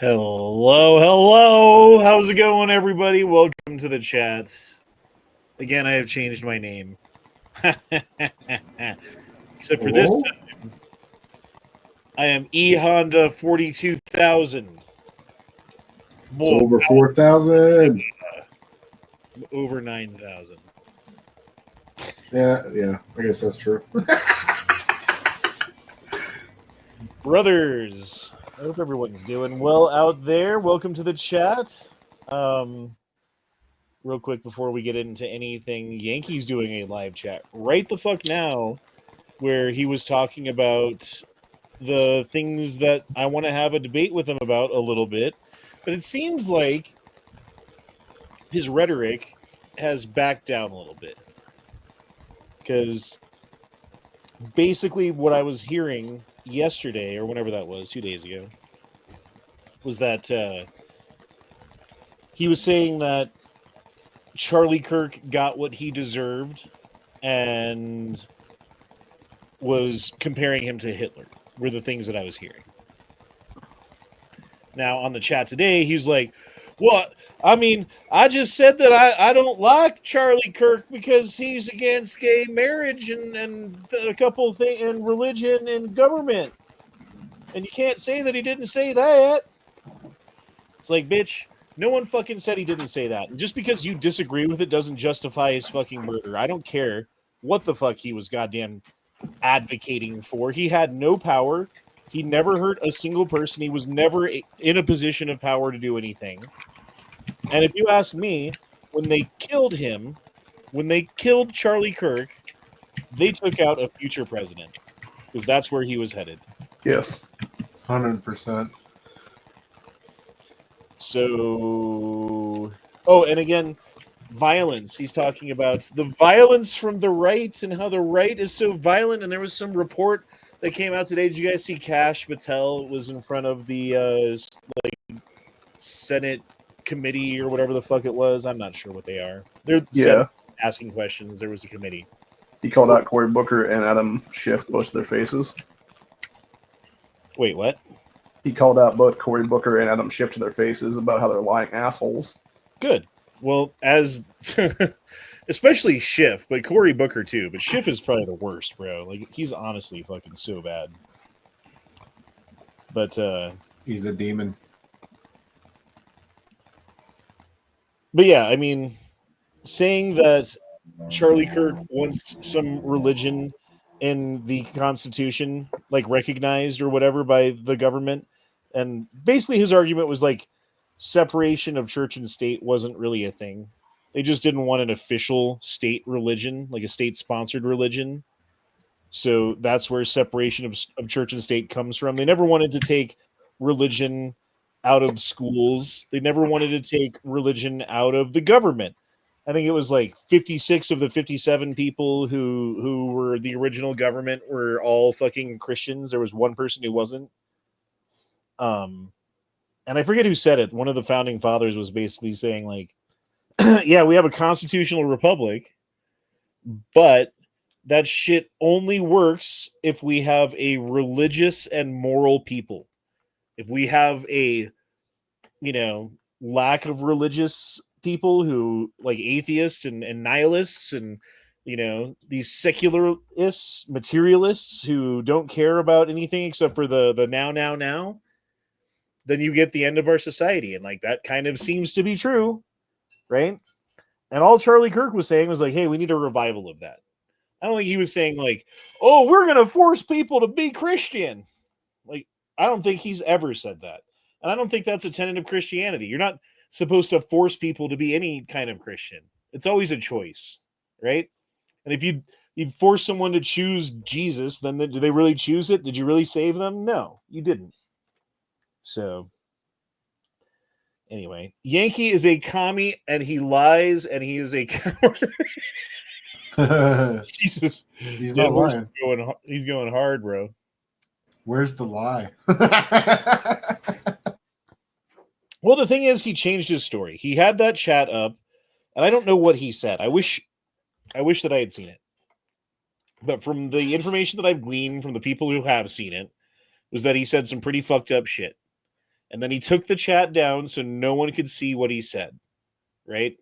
Hello. How's it going, everybody? Welcome to the chat. Again, I have changed my name. Except for this time. I am E Honda 42,000. It's over 4,000. Over 9,000. Yeah, I guess that's true. Brothers, I hope everyone's doing well out there. Welcome to the chat. Real quick before we get into anything, Yankee's doing a live chat right the fuck now where he was talking about the things that I want to have a debate with him about a little bit. But it seems like his rhetoric has backed down a little bit. Because basically what I was hearing yesterday, or whenever that was, 2 days ago, was that he was saying that Charlie Kirk got what he deserved and was comparing him to Hitler, were the things that I was hearing. Now, on the chat today, he was like, "What? I mean, I just said that I don't like Charlie Kirk because he's against gay marriage and a couple of things, and religion and government. And you can't say that he didn't say that." It's like, bitch, no one fucking said he didn't say that. And just because you disagree with it doesn't justify his fucking murder. I don't care what the fuck he was goddamn advocating for. He had no power. He never hurt a single person. He was never in a position of power to do anything. And if you ask me, when they killed him, when they killed Charlie Kirk, they took out a future president. Because that's where he was headed. Yes. 100%. So... Oh, and again, violence. He's talking about the violence from the right and how the right is so violent. And there was some report that came out today. Did you guys see Kash Patel was in front of the Senate committee or whatever the fuck it was? I'm not sure what they are. They're asking questions. There was a committee. He called out Cory Booker and Adam Schiff both their faces. Wait, what? He called out both Cory Booker and Adam Schiff to their faces about how they're lying assholes. Good. Well, as especially Schiff, but Cory Booker too. But Schiff is probably the worst, bro. Like, he's honestly fucking so bad. But he's a demon. But yeah, I mean, saying that Charlie Kirk wants some religion in the Constitution, like, recognized or whatever by the government, and basically his argument was like separation of church and state wasn't really a thing. They just didn't want an official state religion, like a state-sponsored religion. So that's where separation of church and state comes from. They never wanted to take religion out of schools. They never wanted to take religion out of the government. I think it was like 56 of the 57 people who were the original government were all fucking Christians. There was one person who wasn't. And I forget who said it. One of the founding fathers was basically saying, like, yeah, we have a constitutional republic, but that shit only works if we have a religious and moral people. if we have a, lack of religious people who like atheists and nihilists and, these secularists, materialists who don't care about anything except for the now, then you get the end of our society. And like that kind of seems to be true, right? And all Charlie Kirk was saying was like, hey, we need a revival of that. I don't think he was saying like, oh, we're going to force people to be Christian. Like, I don't think he's ever said that. And I don't think that's a tenet of Christianity. You're not supposed to force people to be any kind of Christian. It's always a choice, right? And if you force someone to choose Jesus, then do they really choose it? Did you really save them? No, you didn't. So anyway, Yankee is a commie and he lies and he is a coward. Jesus. He's not lying. He's going hard, bro. Where's the lie? Well, the thing is, he changed his story. He had that chat up, and I don't know what he said. I wish that I had seen it. But from the information that I've gleaned from the people who have seen it, was that he said some pretty fucked up shit. And then he took the chat down so no one could see what he said. Right?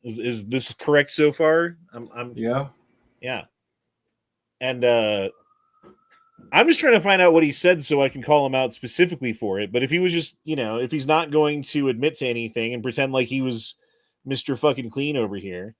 Is this correct so far? Yeah. Yeah. And I'm just trying to find out what he said so I can call him out specifically for it. But if he was just, if he's not going to admit to anything and pretend like he was Mr. fucking clean over here,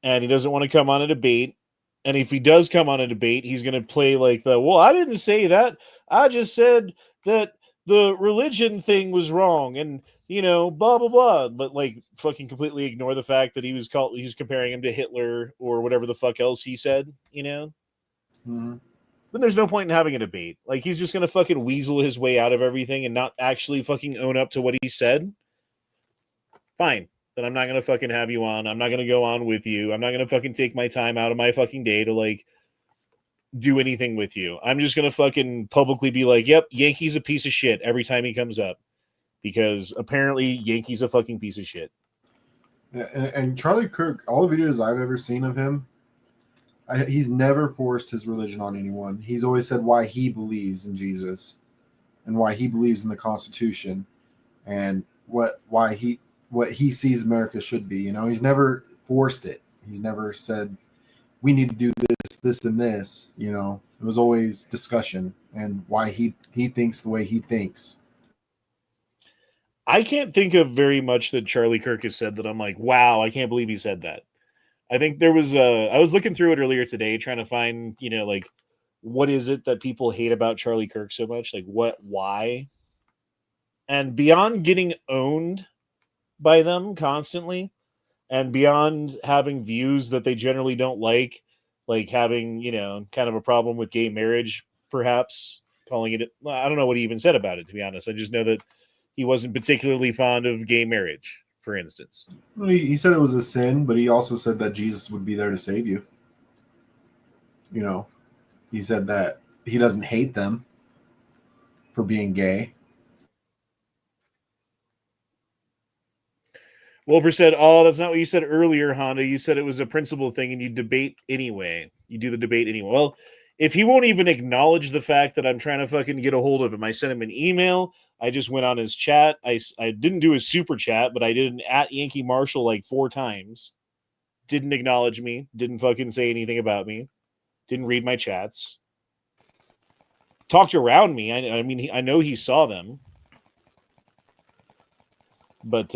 and he doesn't want to come on a debate, and if he does come on a debate, he's going to play like I didn't say that. I just said that the religion thing was wrong and, blah, blah, blah. But like fucking completely ignore the fact that he was comparing him to Hitler or whatever the fuck else he said, Mm-hmm. Then there's no point in having a debate. Like, he's just going to fucking weasel his way out of everything and not actually fucking own up to what he said. Fine. Then I'm not going to fucking have you on. I'm not going to go on with you. I'm not going to fucking take my time out of my fucking day to, like, do anything with you. I'm just going to fucking publicly be like, yep, Yankee's a piece of shit every time he comes up. Because apparently Yankee's a fucking piece of shit. Yeah, and Charlie Kirk, all the videos I've ever seen of him, he's never forced his religion on anyone. He's always said why he believes in Jesus and why he believes in the Constitution and what he sees America should be. He's never forced it. He's never said we need to do this, and this. It was always discussion and why he thinks the way he thinks. I can't think of very much that Charlie Kirk has said that I'm like, wow, I can't believe he said that. I think there was I was looking through it earlier today trying to find, like, what is it that people hate about Charlie Kirk so much? Like, why? And beyond getting owned by them constantly and beyond having views that they generally don't like having, kind of a problem with gay marriage, perhaps calling it, I don't know what he even said about it, to be honest. I just know that he wasn't particularly fond of gay marriage, for instance. Well, he said it was a sin, but he also said that Jesus would be there to save you. He said that he doesn't hate them for being gay. Wilbur said, oh, that's not what you said earlier, Honda. You said it was a principle thing and you debate anyway. You do the debate anyway. Well, if he won't even acknowledge the fact that I'm trying to fucking get a hold of him, I sent him an email. I just went on his chat. I didn't do his super chat, but I did an @Yankee Marshall like 4 times. Didn't acknowledge me. Didn't fucking say anything about me. Didn't read my chats. Talked around me. I mean, I know he saw them. But,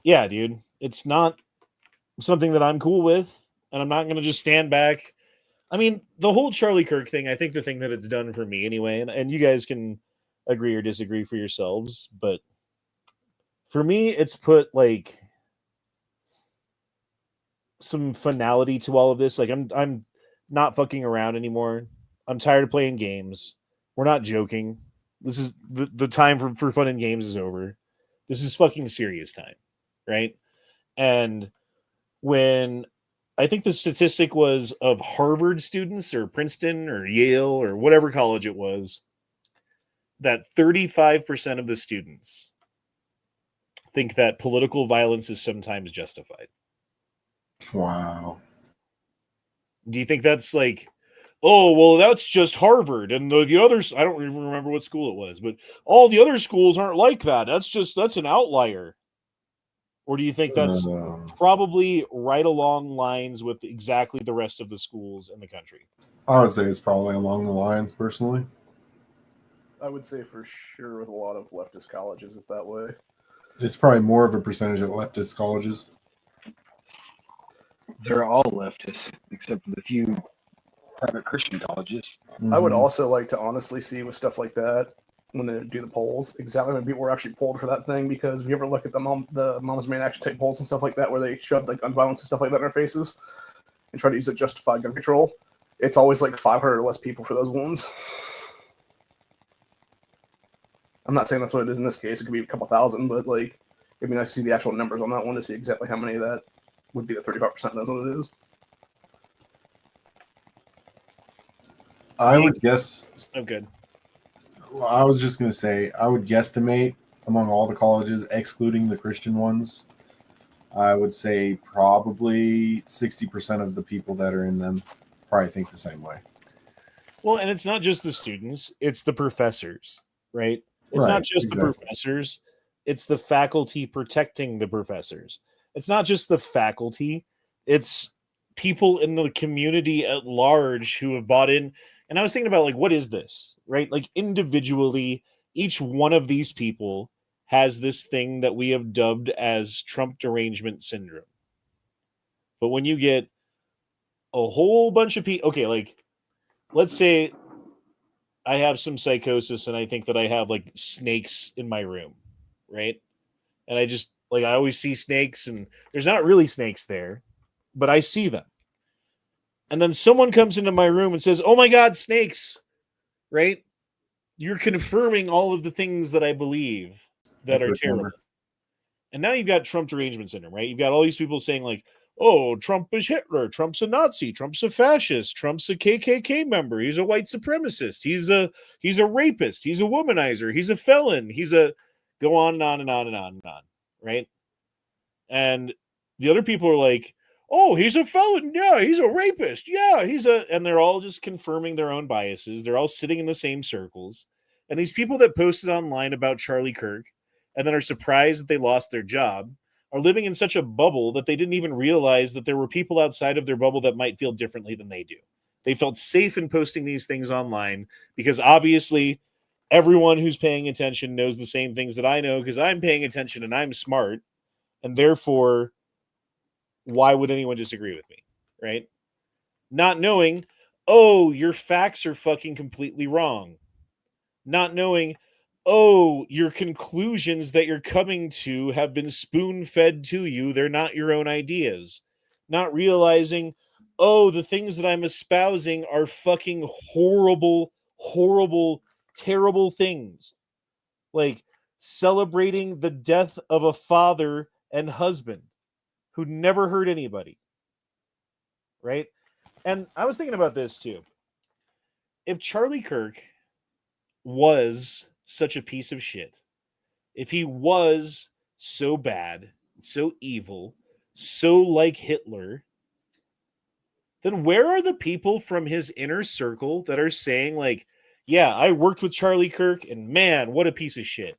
yeah, dude, it's not something that I'm cool with, and I'm not going to just stand back. I mean, the whole Charlie Kirk thing, I think the thing that it's done for me anyway, and you guys can agree or disagree for yourselves, but for me, it's put, like, some finality to all of this. Like, I'm not fucking around anymore. I'm tired of playing games. We're not joking. This is the time for fun and games is over. This is fucking serious time, right? And when I think the statistic was of Harvard students or Princeton or Yale or whatever college it was, that 35% of the students think that political violence is sometimes justified. Wow. Do you think that's like oh, well, that's just Harvard. And the others, I don't even remember what school it was, but all the other schools aren't like that. That's an outlier. Or do you think that's probably right along lines with exactly the rest of the schools in the country? I would say it's probably along the lines, personally. I would say for sure with a lot of leftist colleges, it's that way. It's probably more of a percentage at leftist colleges. They're all leftists, except for the few private Christian colleges. I would also like to honestly see with stuff like that, when they do the polls, exactly when people were actually polled for that thing. Because if you ever look at the Moms May actually take polls and stuff like that, where they shove like gun violence and stuff like that in their faces and try to use it to justify gun control, it's always like 500 or less people for those ones. I'm not saying that's what it is in this case. It could be a couple thousand, but like it'd be nice to see the actual numbers on that one to see exactly how many of that would be the 35%. That's what it is. I would guess. Oh, good. Well, I was just going to say, I would guesstimate among all the colleges, excluding the Christian ones, I would say probably 60% of the people that are in them probably think the same way. Well, and it's not just the students, it's the professors, right? It's Right, not just exactly. the professors, it's the faculty protecting the professors. It's not just the faculty, it's people in the community at large who have bought in. And I was thinking about, like, what is this, right? Like, individually, each one of these people has this thing that we have dubbed as Trump derangement syndrome. But when you get a whole bunch of people, okay, like, let's say I have some psychosis and I think that I have like snakes in my room, right? And I just, like, I always see snakes and there's not really snakes there, but I see them. And then someone comes into my room and says, "Oh my God, snakes," right? You're confirming all of the things that I believe that are terrible. And now you've got Trump derangement syndrome, right? You've got all these people saying, like, "Oh, Trump is Hitler. Trump's a Nazi. Trump's a fascist. Trump's a KKK member. He's a white supremacist. He's a rapist. He's a womanizer. He's a felon. He's a..." Go on and on and on and on and on, right? And the other people are like, "Oh, he's a felon. Yeah, he's a rapist. Yeah, he's a..." And they're all just confirming their own biases. They're all sitting in the same circles. And these people that posted online about Charlie Kirk and then are surprised that they lost their job are living in such a bubble that they didn't even realize that there were people outside of their bubble that might feel differently than they do. They felt safe in posting these things online because obviously everyone who's paying attention knows the same things that I know because I'm paying attention and I'm smart. And therefore, why would anyone disagree with me, right? Not knowing, oh, your facts are fucking completely wrong. Not knowing, oh, your conclusions that you're coming to have been spoon-fed to you. They're not your own ideas. Not realizing, oh, the things that I'm espousing are fucking horrible, horrible, terrible things. Like celebrating the death of a father and husband who never hurt anybody. Right? And I was thinking about this too. If Charlie Kirk was such a piece of shit, if he was so bad, so evil, so like Hitler, then where are the people from his inner circle that are saying, like, "Yeah, I worked with Charlie Kirk and man, what a piece of shit."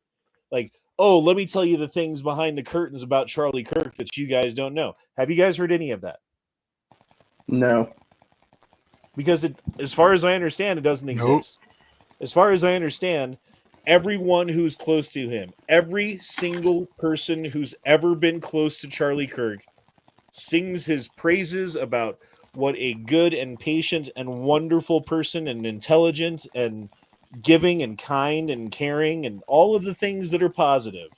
Like, "Oh, let me tell you the things behind the curtains about Charlie Kirk that you guys don't know." Have you guys heard any of that? No. Because as far as I understand, it doesn't exist. As far as I understand, everyone who's close to him, every single person who's ever been close to Charlie Kirk sings his praises about what a good and patient and wonderful person and intelligent and giving and kind and caring and all of the things that are positive.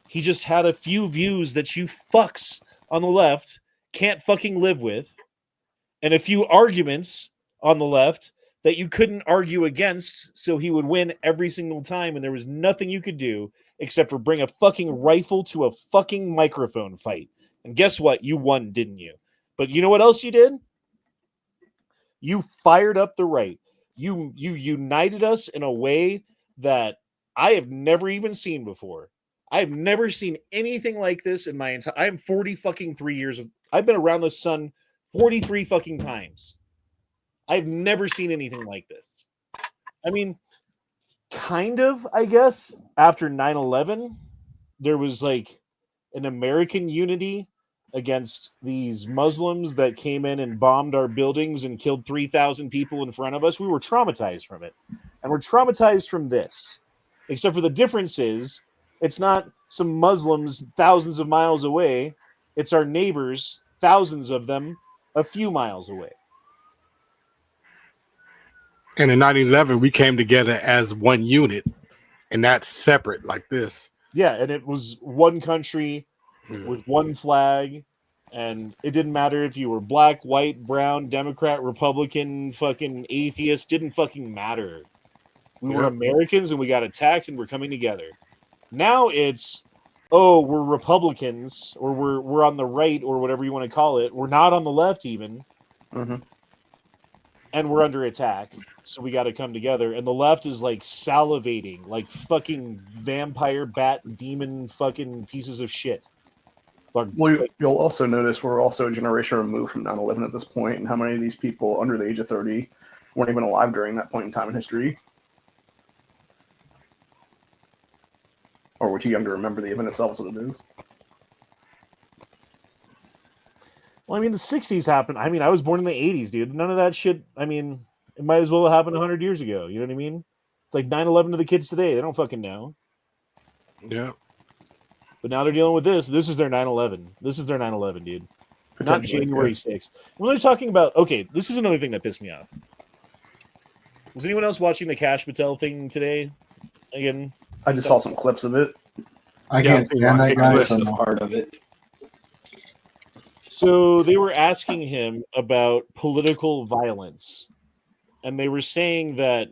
He just had a few views that you fucks on the left can't fucking live with, and a few arguments on the left that you couldn't argue against, so he would win every single time, and there was nothing you could do except for bring a fucking rifle to a fucking microphone fight. And guess what? You won, didn't you? But you know what else you did? You fired up the right. You united us in a way that I have never even seen before. I've never seen anything like this in my entire... I'm 40 fucking 3 years. I've been around the sun 43 fucking times. I've never seen anything like this. I mean, kind of, I guess, after 9/11, there was like an American unity against these Muslims that came in and bombed our buildings and killed 3,000 people in front of us. We were traumatized from it. And we're traumatized from this. Except for the difference is it's not some Muslims thousands of miles away. It's our neighbors, thousands of them, a few miles away. And in 9/11, we came together as one unit, and that's separate like this. Yeah, and it was one country with one flag, and it didn't matter if you were black, white, brown, Democrat, Republican, fucking atheist, didn't fucking matter. We were Americans and we got attacked and we're coming together. Now it's, oh, we're Republicans or we're on the right or whatever you want to call it. We're not on the left even. Mm-hmm. And we're under attack. So we got to come together. And the left is like salivating, like fucking vampire, bat, demon fucking pieces of shit. Well, you'll also notice we're also a generation removed from 9/11 at this point, and how many of these people under the age of 30 weren't even alive during that point in time in history. Or were too young to remember the event itself as what it is. Well, I mean, the 60s happened. I mean, I was born in the 80s, dude. None of that shit, I mean, it might as well have happened 100 years ago. You know what I mean? It's like 9/11 to the kids today. They don't fucking know. Yeah. But now they're dealing with this. This is their 9/11. This is their 9/11, dude. Not January 6th. When they're talking about, okay, this is another thing that pissed me off. Was anyone else watching the Kash Patel thing today? Again, I just saw some clips of it. I can't stand that guy. That's the part of it. So they were asking him about political violence, and they were saying that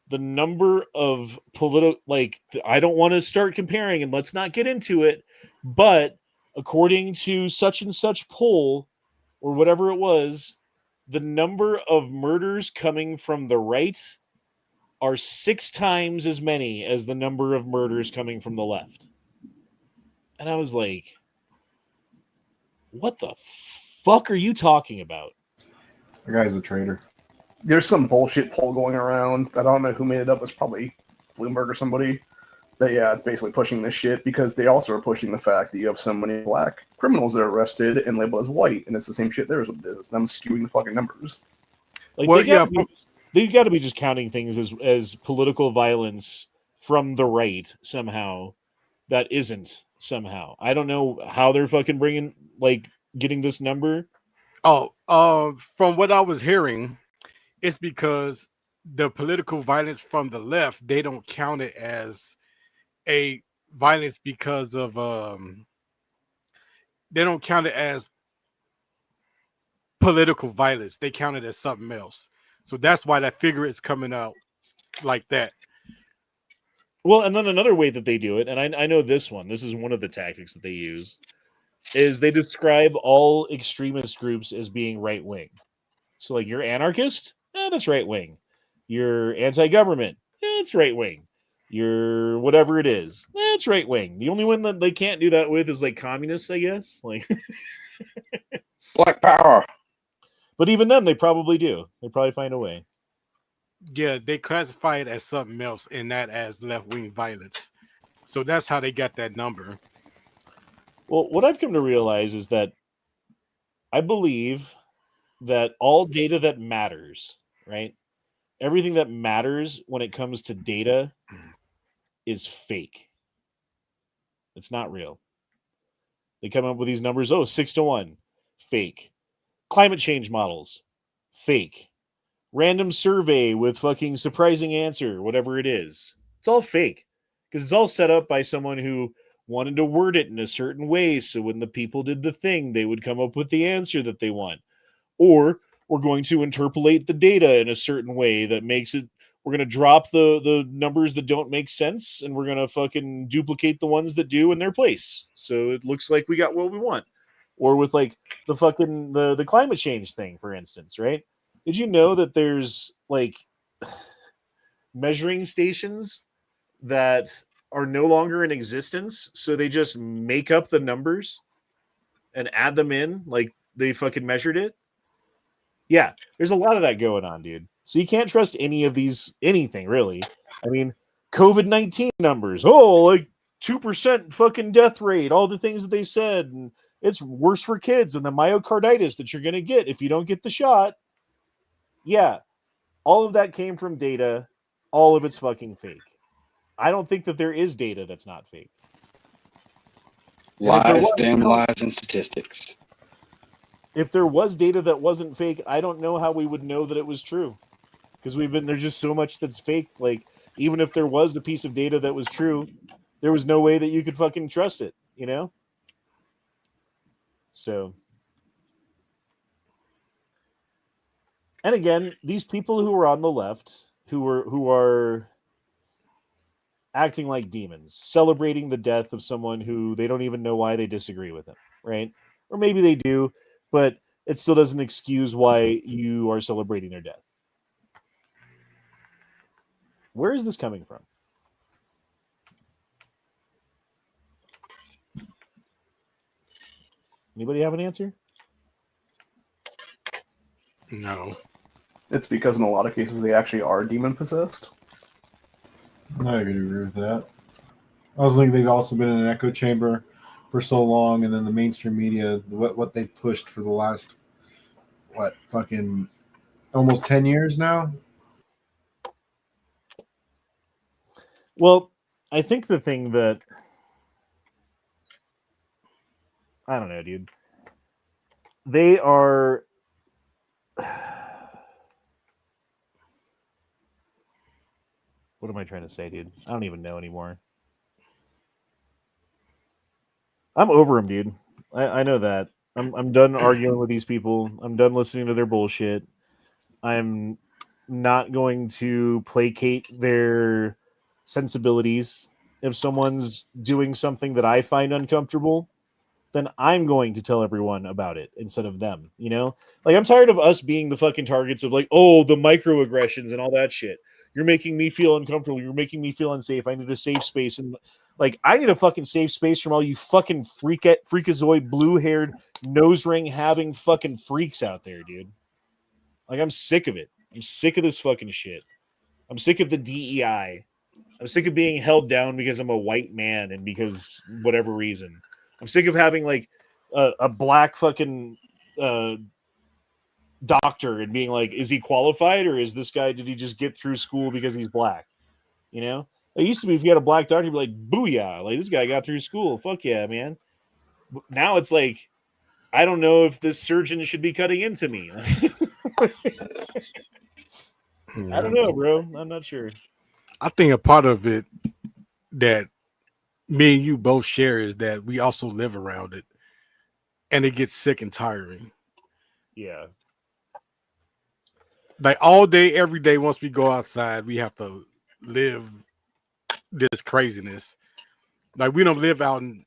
the number of political, like, I don't want to start comparing, and let's not get into it, but according to such and such poll or whatever it was, the number of murders coming from the right are 6 times as many as the number of murders coming from the left. And I was like, what the fuck are you talking about? The guy's a traitor. There's some bullshit poll going around. I don't know who made it up. It's probably Bloomberg or somebody. But yeah, it's basically pushing this shit because they also are pushing the fact that you have so many black criminals that are arrested and labeled as white, and it's the same shit there as what it is. Them skewing the fucking numbers. Like, well, they've got to be just counting things as political violence from the right somehow. That isn't somehow. I don't know how they're fucking bringing, like, getting this number. From what I was hearing, it's because the political violence from the left, they don't count it as a violence because of they don't count it as political violence. They count it as something else. So that's why that figure is coming out like that. Well, and then another way that they do it, and I know this is one of the tactics that they use, is they describe all extremist groups as being right-wing. So, like, you're anarchist? That's right-wing. You're anti-government? It's right-wing. You're whatever it is. It's right-wing. The only one that they can't do that with is, like, communists, I guess. Like, Black power. But even then, they probably do. They probably find a way. Yeah, they classify it as something else and not as left-wing violence. So that's how they got that number. Well, what I've come to realize is that I believe that all data that matters, right? Everything that matters when it comes to data is fake. It's not real. They come up with these numbers, 6-1, fake. Climate change models, fake. Random survey with fucking surprising answer, whatever it is. It's all fake because it's all set up by someone who wanted to word it in a certain way so when the people did the thing, they would come up with the answer that they want. Or we're going to interpolate the data in a certain way that makes it, we're going to drop the numbers that don't make sense and we're going to fucking duplicate the ones that do in their place. So it looks like we got what we want. Or with like the fucking, the climate change thing, for instance, right? Did you know that there's like measuring stations that are no longer in existence? So they just make up the numbers and add them in like they fucking measured it. Yeah, there's a lot of that going on, dude. So you can't trust anything really. I mean, COVID-19 numbers. Oh, like 2% fucking death rate, all the things that they said, and it's worse for kids and the myocarditis that you're gonna get if you don't get the shot. Yeah, all of that came from data. All of it's fucking fake. I don't think that there is data that's not fake. Lies, damn lies, and statistics. If there was data that wasn't fake, I don't know how we would know that it was true. Because there's just so much that's fake. Like, even if there was a piece of data that was true, there was no way that you could fucking trust it, you know? So. And again, these people who are on the left, who are acting like demons, celebrating the death of someone who they don't even know why they disagree with them, right? Or maybe they do, but it still doesn't excuse why you are celebrating their death. Where is this coming from? Anybody have an answer? No. It's because in a lot of cases they actually are demon possessed. I could agree with that. I was thinking they've also been in an echo chamber for so long, and then the mainstream media, what they've pushed for the last, fucking almost 10 years now? Well, I think the thing that... I don't know, dude. They are... What am I trying to say, dude? I don't even know anymore. I'm over them, dude. I know that. I'm done arguing with these people. I'm done listening to their bullshit. I'm not going to placate their sensibilities. If someone's doing something that I find uncomfortable, then I'm going to tell everyone about it instead of them, you know? Like, I'm tired of us being the fucking targets of, like, oh, the microaggressions and all that shit. You're making me feel uncomfortable. You're making me feel unsafe. I need a safe space. And, like, I need a fucking safe space from all you fucking freakazoid, blue-haired, nose ring having fucking freaks out there, dude. Like, I'm sick of it. I'm sick of this fucking shit. I'm sick of the DEI. I'm sick of being held down because I'm a white man and because whatever reason. I'm sick of having, like, a black fucking doctor and being like, is he qualified, or is this guy, did he just get through school because he's black? You know? It used to be if you had a black doctor, you'd be like, booyah, like, this guy got through school. Fuck yeah, man. Now it's like, I don't know if this surgeon should be cutting into me. I don't know, bro. I'm not sure. I think a part of it that me and you both share is that we also live around it, and it gets sick and tiring. Yeah. Like, all day, every day, once we go outside, we have to live this craziness. Like, we don't live out in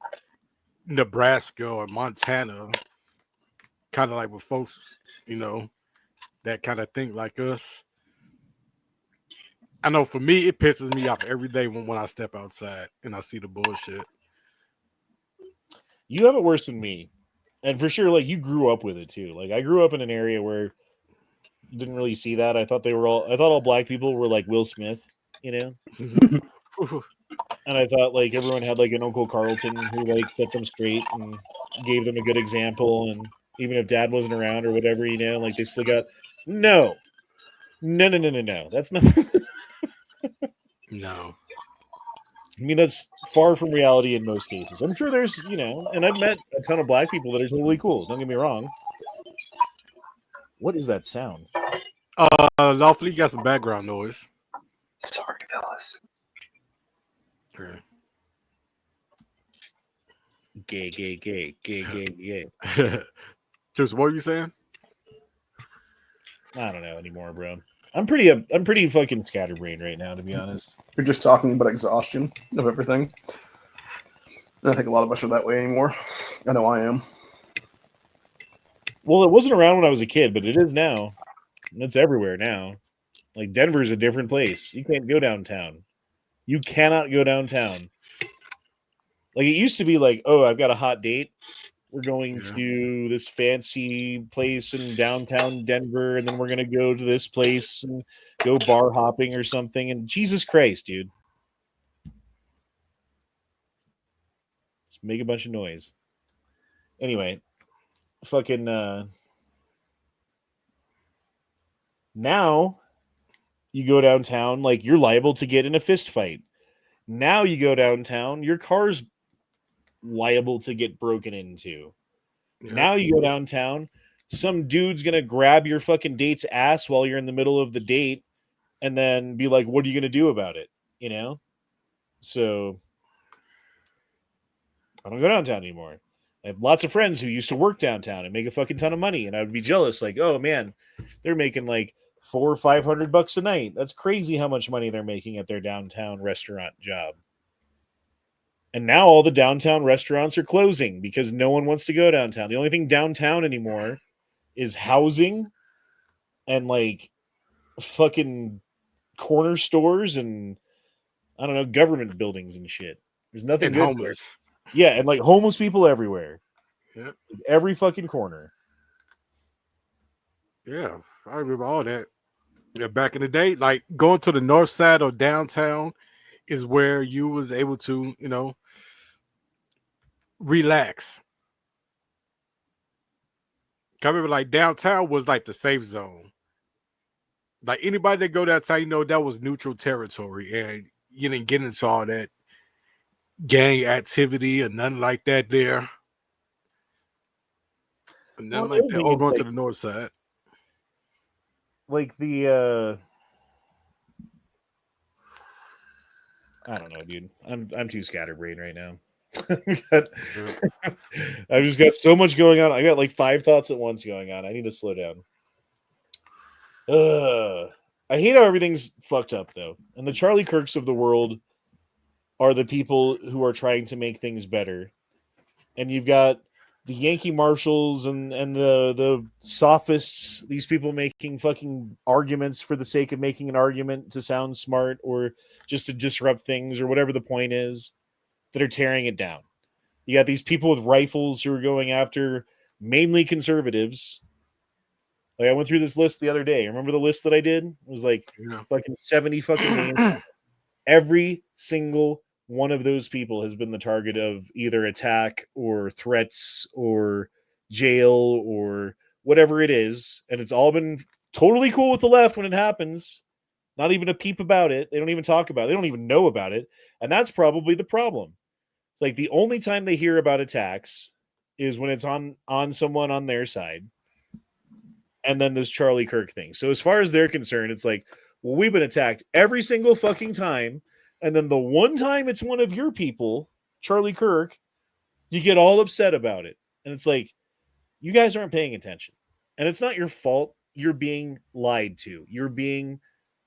Nebraska or Montana, kind of like with folks, you know, that kind of think like us. I know for me, it pisses me off every day when I step outside and I see the bullshit. You have it worse than me. And for sure, like, you grew up with it too. Like, I grew up in an area where you didn't really see that. I thought all black people were like Will Smith, you know? And I thought, like, everyone had, like, an Uncle Carlton who, like, set them straight and gave them a good example. And even if dad wasn't around or whatever, you know, like, they still got... No. That's not... No. I mean, that's far from reality in most cases. I'm sure there's, you know, and I've met a ton of black people that are totally cool. Don't get me wrong. What is that sound? Lawfully, you got some background noise. Sorry, fellas. Okay. Gay. Just what were you saying? I don't know anymore, bro. I'm pretty fucking scatterbrained right now, to be honest. You're just talking about exhaustion of everything. And I think a lot of us are that way anymore. I know I am. Well, it wasn't around when I was a kid, but it is now. It's everywhere now. Like, Denver's a different place. You can't go downtown. You cannot go downtown. Like, it used to be like, oh, I've got a hot date. We're going Yeah. to this fancy place in downtown Denver, and then we're going to go to this place and go bar hopping or something. And Jesus Christ, dude. Just make a bunch of noise. Anyway, fucking now you go downtown, like you're liable to get in a fist fight. Now you go downtown, your car's liable to get broken into. Yeah. Now you go downtown, some dude's gonna grab your fucking date's ass while you're in the middle of the date and then be like, what are you gonna do about it? You know? So I don't go downtown anymore. I have lots of friends who used to work downtown and make a fucking ton of money, and I would be jealous, like, oh man, they're making like $400 or $500 a night. That's crazy how much money they're making at their downtown restaurant job. And now all the downtown restaurants are closing because no one wants to go downtown. The only thing downtown anymore is housing and like fucking corner stores and I don't know, government buildings and shit. There's nothing And good homeless. there. Yeah, and like homeless people everywhere. Yep. Every fucking corner. Yeah, I remember all that. Yeah, back in the day, like going to the north side or downtown is where you was able to, relax. I remember like downtown was like the safe zone. Like anybody that go downtown, that was neutral territory, and you didn't get into all that gang activity or nothing like that there. Nothing like that. Or going to the north side. Like the I don't know, dude. I'm too scatterbrained right now. I've just got so much going on. I got like 5 thoughts at once going on. I need to slow down. I hate how everything's fucked up though. And the Charlie Kirks of the world are the people who are trying to make things better. And you've got the Yankee Marshalls and the sophists, these people making fucking arguments for the sake of making an argument to sound smart or just to disrupt things or whatever the point is, that are tearing it down. You got these people with rifles who are going after mainly conservatives. Like I went through this list the other day. Remember the list that I did? It was like fucking 70 fucking names. Every single one of those people has been the target of either attack or threats or jail or whatever it is. And it's all been totally cool with the left when it happens. Not even a peep about it. They don't even talk about it. They don't even know about it. And that's probably the problem. It's like the only time they hear about attacks is when it's on someone on their side. And then this Charlie Kirk thing. So as far as they're concerned, it's like, well, we've been attacked every single fucking time. And then the one time it's one of your people, Charlie Kirk, you get all upset about it. And it's like, you guys aren't paying attention. And it's not your fault. You're being lied to. You're being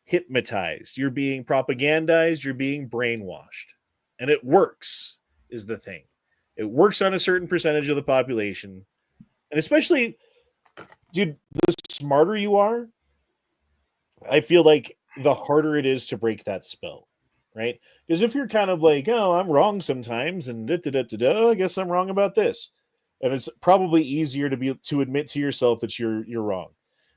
hypnotized. You're being propagandized. You're being brainwashed. And it works, is the thing. It works on a certain percentage of the population. And especially, dude, the smarter you are, I feel like the harder it is to break that spell, right? Because if you're kind of like, oh, I'm wrong sometimes, and I guess I'm wrong about this, and it's probably easier to admit to yourself that you're wrong.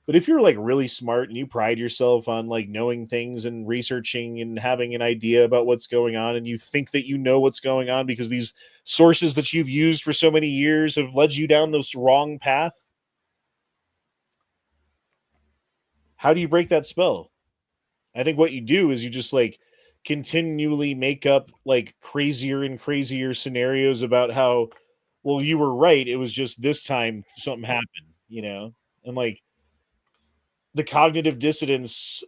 But if you're like really smart and you pride yourself on like knowing things and researching and having an idea about what's going on, and you think that you know what's going on because these sources that you've used for so many years have led you down this wrong path, how do you break that spell? I think what you do is you just like continually make up like crazier and crazier scenarios about how, well, you were right. It was just this time something happened, and like the cognitive dissonance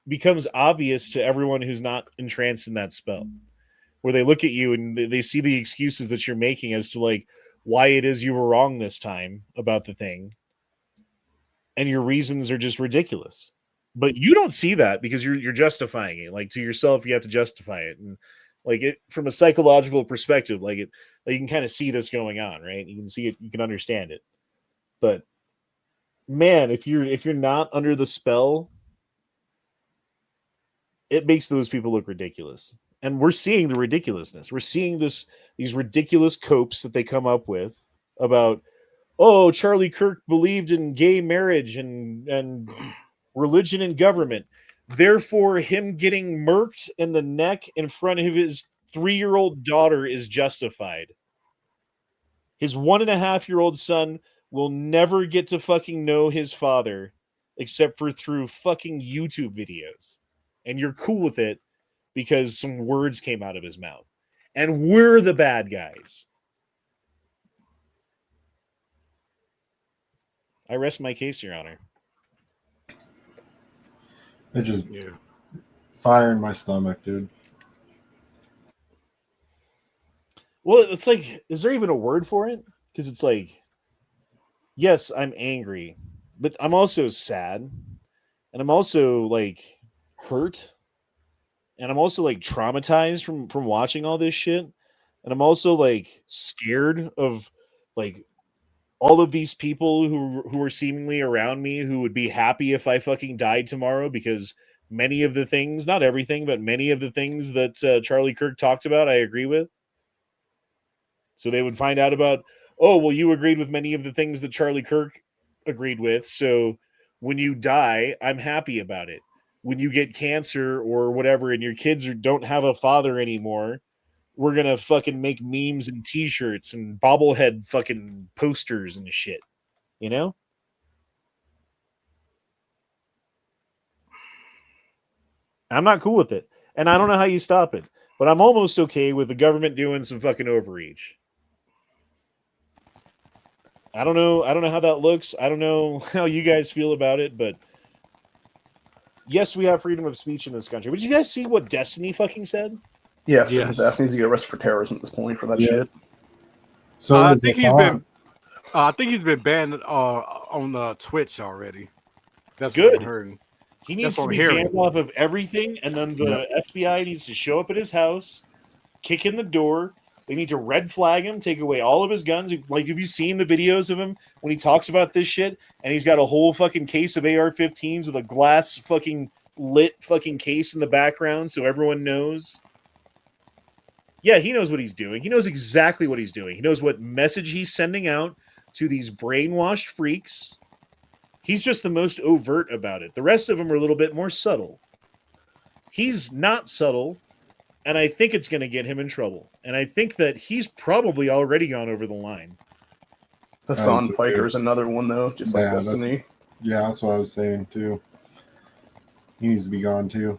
becomes obvious to everyone who's not entranced in that spell, where they look at you and they see the excuses that you're making as to like why it is you were wrong this time about the thing. And your reasons are just ridiculous. But you don't see that because you're justifying it. Like to yourself, you have to justify it. And like it from a psychological perspective, like you can kind of see this going on, right? You can see it, you can understand it. But man, if you're not under the spell, it makes those people look ridiculous. And we're seeing the ridiculousness. We're seeing these ridiculous copes that they come up with about, oh, Charlie Kirk believed in gay marriage and religion and government. Therefore, him getting murked in the neck in front of his 3-year-old daughter is justified. His 1.5-year-old son will never get to fucking know his father except for through fucking YouTube videos. And you're cool with it because some words came out of his mouth. And we're the bad guys. I rest my case, Your Honor. It just Yeah. fire in my stomach, dude. Well, it's like, is there even a word for it? Because it's like, yes, I'm angry, but I'm also sad. And I'm also like hurt. And I'm also like traumatized from watching all this shit. And I'm also like scared of like all of these people who are seemingly around me who would be happy if I fucking died tomorrow, because many of the things, not everything, but many of the things that Charlie Kirk talked about, I agree with. So they would find out about, oh, well, you agreed with many of the things that Charlie Kirk agreed with. So when you die, I'm happy about it. When you get cancer or whatever and your kids don't have a father anymore, we're going to fucking make memes and t-shirts and bobblehead fucking posters and shit. You know? I'm not cool with it. And I don't know how you stop it. But I'm almost okay with the government doing some fucking overreach. I don't know how that looks. I don't know how you guys feel about it, but yes, we have freedom of speech in this country. But did you guys see what Destiny fucking said? Yes, Yes. his ass needs to get arrested for terrorism at this point for that Yeah. shit. So I there's think a he's thought. been. I think he's been banned on Twitch already. That's what Good. I'm hearing. He needs That's what to I'm be hearing. banned off of everything, and then the FBI needs to show up at his house, kick in the door. They need to red flag him, take away all of his guns. Like, have you seen the videos of him when he talks about this shit? And he's got a whole fucking case of AR-15s with a glass fucking lit fucking case in the background, so everyone knows. Yeah, he knows what he's doing. He knows exactly what he's doing. He knows what message he's sending out to these brainwashed freaks. He's just the most overt about it. The rest of them are a little bit more subtle. He's not subtle, and I think it's going to get him in trouble. And I think that he's probably already gone over the line. Hassan so Piker too. is another one though, just like Yeah, that's- Destiny. Yeah, that's what I was saying too. He needs to be gone too.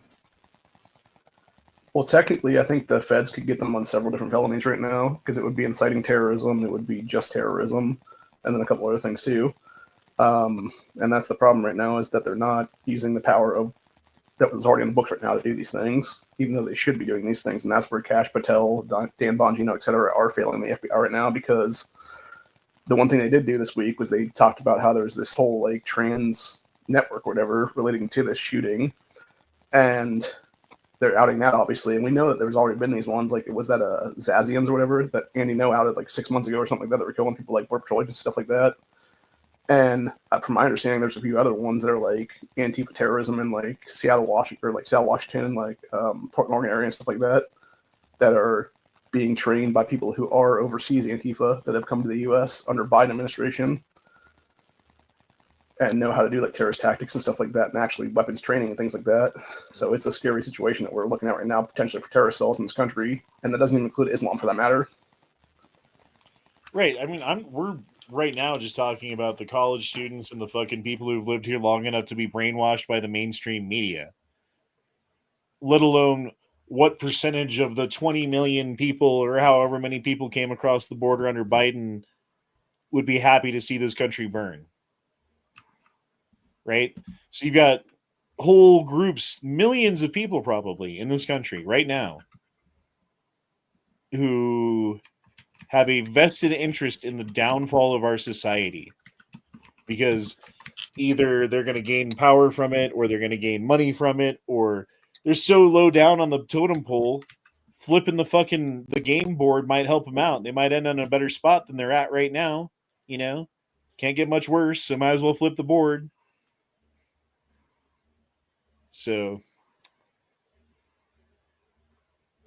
Well, technically, I think the feds could get them on several different felonies right now because it would be inciting terrorism, it would be just terrorism, and then a couple other things too. And that's the problem right now, is that they're not using the power of that was already in the books right now to do these things, even though they should be doing these things. And that's where Kash Patel, Dan Bongino, et cetera, are failing the FBI right now, because the one thing they did do this week was they talked about how there's this whole like trans network or whatever relating to this shooting. And they're outing that, obviously. And we know that there's already been these ones, like, was that Zazians or whatever that Andy No outed like 6 months ago or something like that, that were killing people like Border Patrol agents and stuff like that. And from my understanding, there's a few other ones that are like Antifa terrorism in like Seattle, Washington, and like Portland, Oregon area and stuff like that, that are being trained by people who are overseas Antifa that have come to the U.S. under Biden administration and know how to do like terrorist tactics and stuff like that, and actually weapons training and things like that. So it's a scary situation that we're looking at right now, potentially for terrorist cells in this country, and that doesn't even include Islam for that matter. Right. I mean, we're right now just talking about the college students and the fucking people who've lived here long enough to be brainwashed by the mainstream media. Let alone what percentage of the 20 million people or however many people came across the border under Biden would be happy to see this country burn. Right? So you've got whole groups, millions of people probably in this country right now who have a vested interest in the downfall of our society, because either they're going to gain power from it, or they're going to gain money from it, or they're so low down on the totem pole, flipping the game board might help them out. They might end on a better spot than they're at right now. You know, can't get much worse, so might as well flip the board. So,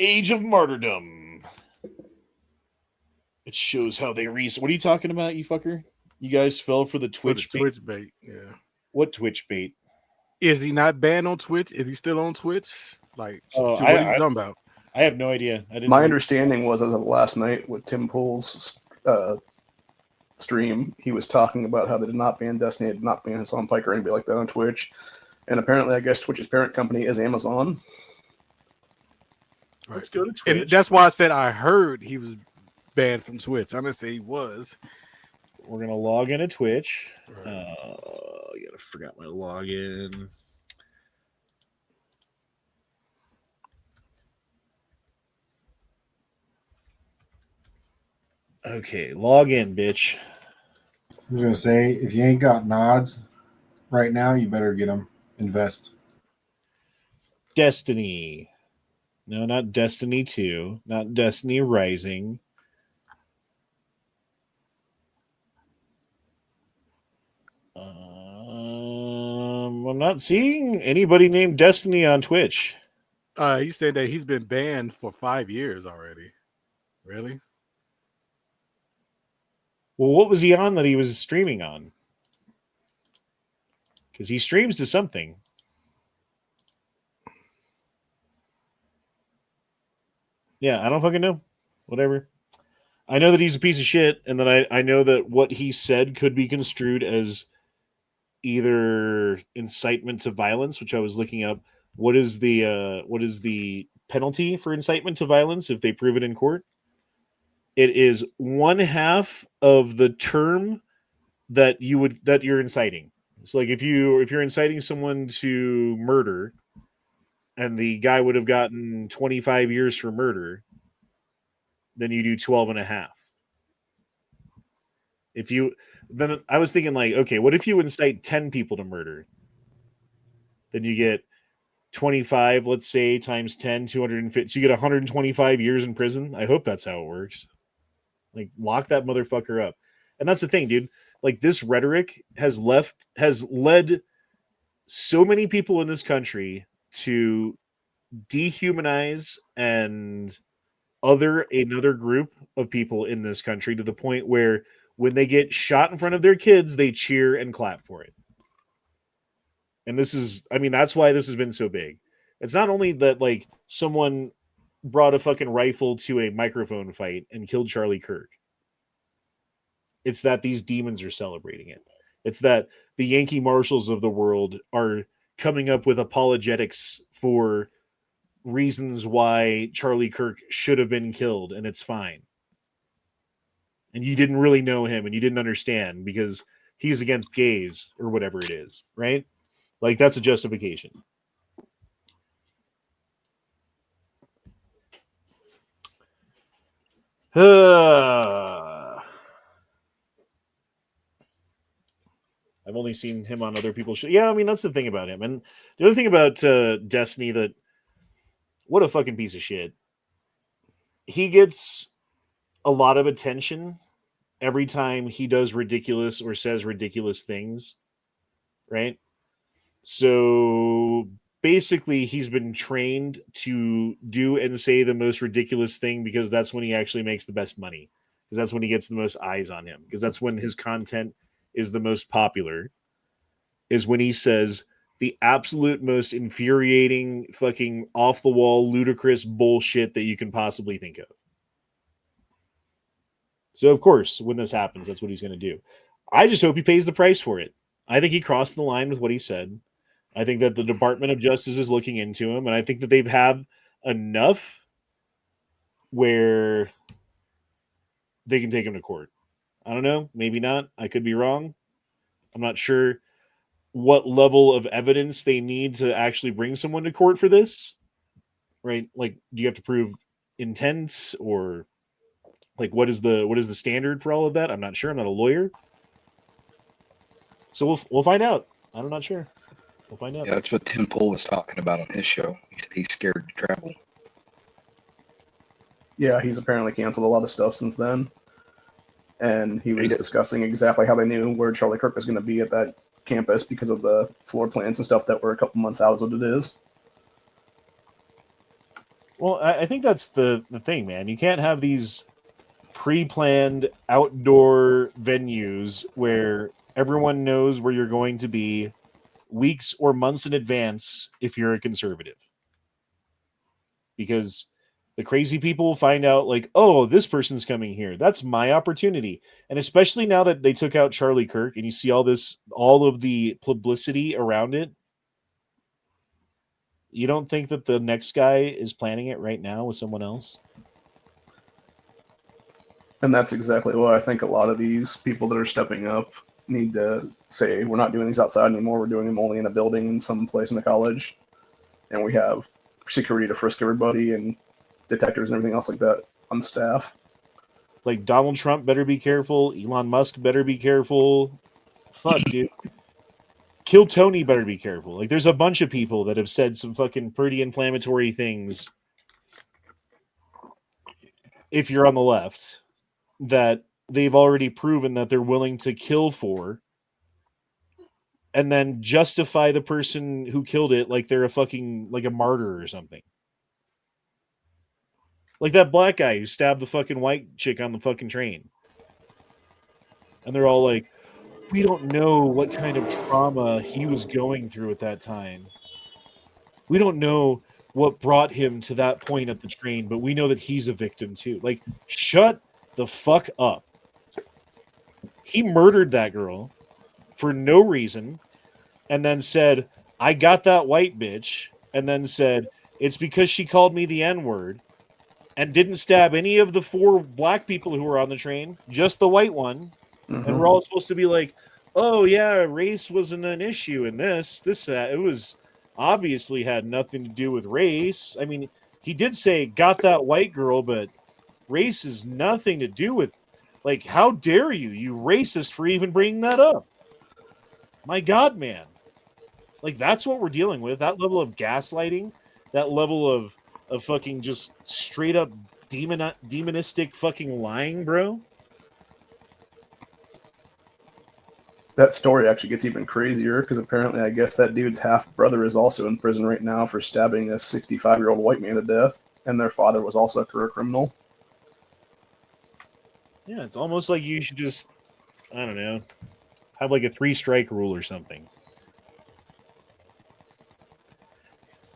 Age of Martyrdom. It shows how they reason. What are you talking about, you fucker? You guys fell for the For the Twitch bait. Twitch bait. Yeah. What Twitch bait? Is he not banned on Twitch? Is he still on Twitch? Like, Oh, what are you talking about? I have no idea. I didn't. My even- understanding was as of last night with Tim Pool's stream, he was talking about how they did not ban Destiny, they did not ban Hassan Pike or anybody like that on Twitch. And apparently, I guess Twitch's parent company is Amazon. Right. Let's go to Twitch. And that's why I said I heard he was banned from Twitch. I'm gonna say he was. We're gonna log into Twitch. Right. I forgot my login. Okay, log in, bitch. I was gonna say, if you ain't got nods right now, you better get them. Invest. Destiny. No, not Destiny 2. Not Destiny Rising. I'm not seeing anybody named Destiny on Twitch. He said that he's been banned for 5 years already. Really? Well, what was he on that he was streaming on? Because he streams to something. Yeah, I don't fucking know. Whatever. I know that he's a piece of shit, and that I know that what he said could be construed as either incitement to violence, which I was looking up. What is the penalty for incitement to violence if they prove it in court? It is 1/2 of the term that you're inciting. So, like, if you're inciting someone to murder, and the guy would have gotten 25 years for murder, then you do 12.5. Then I was thinking, like, okay, what if you incite 10 people to murder? Then you get 25, let's say, times 10, 250. So you get 125 years in prison. I hope that's how it works. Like, lock that motherfucker up. And that's the thing, dude. Like, this rhetoric has led so many people in this country to dehumanize and another group of people in this country, to the point where when they get shot in front of their kids, they cheer and clap for it. And that's why this has been so big. It's not only that, like, someone brought a fucking rifle to a microphone fight and killed Charlie Kirk. It's that these demons are celebrating it. It's that the Yankee Marshals of the world are coming up with apologetics for reasons why Charlie Kirk should have been killed, and it's fine. And you didn't really know him, and you didn't understand because he's against gays or whatever it is, right? Like, that's a justification. I've only seen him on other people's shows. Yeah, I mean, that's the thing about him. And the other thing about Destiny, that what a fucking piece of shit. He gets a lot of attention every time he does ridiculous or says ridiculous things, right? So basically, he's been trained to do and say the most ridiculous thing, because that's when he actually makes the best money, because that's when he gets the most eyes on him, because that's when his content is the most popular, is when he says the absolute most infuriating, fucking off the wall, ludicrous bullshit that you can possibly think of. So, of course, when this happens, that's what he's going to do. I just hope he pays the price for it. I think he crossed the line with what he said. I think that the Department of Justice is looking into him, and I think that they've had enough where they can take him to court. I don't know. Maybe not. I could be wrong. I'm not sure what level of evidence they need to actually bring someone to court for this, right? Like, do you have to prove intent, or like what is the standard for all of that? I'm not sure. I'm not a lawyer, so we'll find out. I'm not sure. We'll find out. Yeah, that's what Tim Pool was talking about on his show. He's scared to travel. Yeah, he's apparently canceled a lot of stuff since then. And he was discussing exactly how they knew where Charlie Kirk was going to be at that campus because of the floor plans and stuff that were a couple months out, is what it is. Well, I think that's the thing, man. You can't have these pre-planned outdoor venues where everyone knows where you're going to be weeks or months in advance if you're a conservative. Because the crazy people will find out, like, oh, this person's coming here. That's my opportunity. And especially now that they took out Charlie Kirk and you see all of the publicity around it, you don't think that the next guy is planning it right now with someone else? And that's exactly why I think a lot of these people that are stepping up need to say, we're not doing these outside anymore. We're doing them only in a building in some place in the college. And we have security to frisk everybody and detectors and everything else like that on the staff. Like, Donald Trump better be careful. Elon Musk better be careful. Fuck, dude. Kill Tony better be careful. Like, there's a bunch of people that have said some fucking pretty inflammatory things, if you're on the left, that they've already proven that they're willing to kill for, and then justify the person who killed it like they're like a martyr or something. Like that black guy who stabbed the fucking white chick on the fucking train. And they're all like, we don't know what kind of trauma he was going through at that time. We don't know what brought him to that point at the train, but we know that he's a victim too. Like, shut the fuck up. He murdered that girl for no reason, and then said, I got that white bitch, and then said, it's because she called me the N-word, and didn't stab any of the 4 black people who were on the train, just the white one. Mm-hmm. And we're all supposed to be like, oh yeah, race wasn't an issue in this. It was obviously had nothing to do with race. I mean, he did say, got that white girl, but race is nothing to do with, like, how dare you racist, for even bringing that up? My God, man. Like, that's what we're dealing with. That level of gaslighting, that level of fucking just straight up demonistic fucking lying, bro. That story actually gets even crazier because apparently I guess that dude's half-brother is also in prison right now for stabbing a 65-year-old white man to death, and their father was also a career criminal. Yeah, it's almost like you should just, I don't know, have like a 3-strike rule or something.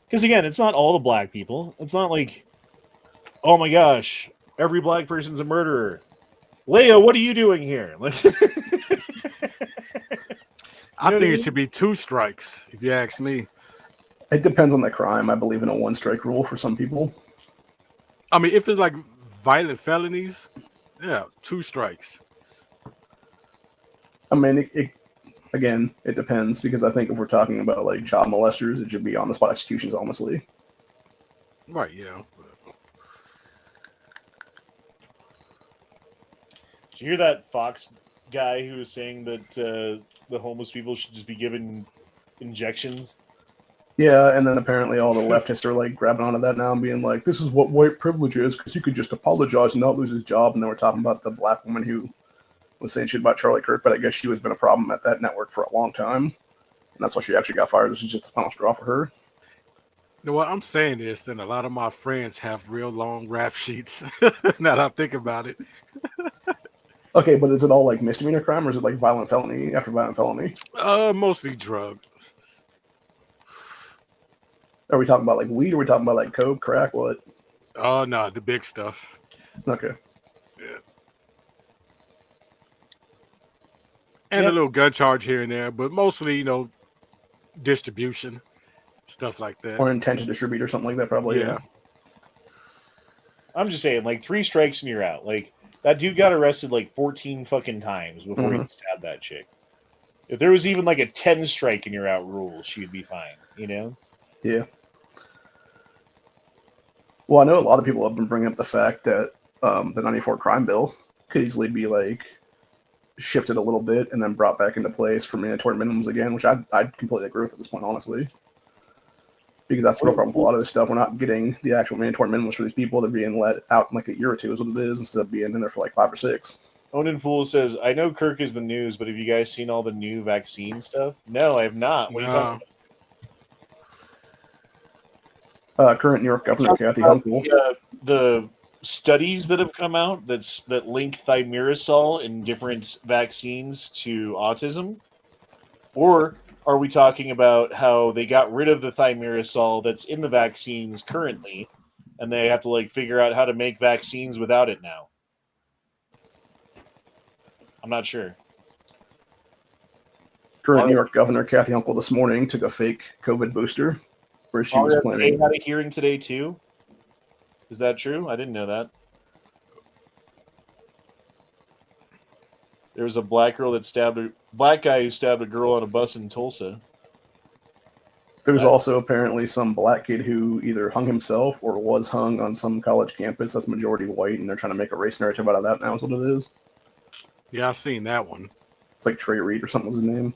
Because again, it's not all the black people. It's not like, oh my gosh, every black person's a murderer. Leia, what are you doing here? Like, I think it should be 2 strikes, if you ask me. It depends on the crime. I believe in a 1-strike rule for some people. I mean, if it's like violent felonies, yeah, 2 strikes. I mean, again, it depends, because I think if we're talking about like child molesters, it should be on the spot executions, honestly. Right, yeah. did you hear that Fox guy who was saying that the homeless people should just be given injections? Yeah, and then apparently all the leftists are like grabbing onto that now and being like, this is what white privilege is, because you could just apologize and not lose his job. And then we're talking about the black woman who was saying shit about Charlie Kirk, but I guess she has been a problem at that network for a long time. And that's why she actually got fired. This is just the final straw for her. You know what I'm saying is that a lot of my friends have real long rap sheets. Now that I think about it. Okay, but is it all like misdemeanor crime, or is it like violent felony after violent felony? Mostly drug. Are we talking about like weed, or are we talking about like coke, crack, what? Oh, no, the big stuff. Okay. Yeah. And a little gun charge here and there, but mostly, distribution, stuff like that. Or intent to distribute or something like that, probably. Yeah. I'm just saying, like, 3 strikes and you're out. Like, that dude got arrested like 14 fucking times before he stabbed that chick. If there was even like a 10 strike and you're out rule, she'd be fine, you know? Yeah. Well, I know a lot of people have been bringing up the fact that the 94 crime bill could easily be like shifted a little bit and then brought back into place for mandatory minimums again, which I'd completely agree with at this point, honestly. Because that's the real problem with a lot of this stuff. We're not getting the actual mandatory minimums for these people. They're being let out in like a year or 2 is what it is, instead of being in there for like 5 or 6. Onan Fool says, I know Kirk is the news, but have you guys seen all the new vaccine stuff? No, I have not. What are you talking about? Current New York Governor Kathy Hochul. The studies that have come out that link thimerosal in different vaccines to autism? Or are we talking about how they got rid of the thimerosal that's in the vaccines currently, and they have to like figure out how to make vaccines without it now? I'm not sure. Current New York Governor Kathy Hochul this morning took a fake COVID booster where she was They claiming. had a hearing today too. Is that true? I didn't know that. There was a black guy who stabbed a girl on a bus in Tulsa. There's also apparently some black kid who either hung himself or was hung on some college campus that's majority white, and they're trying to make a race narrative out of that now is what it is. Yeah, I've seen that one. It's like Trey Reed or something was his name.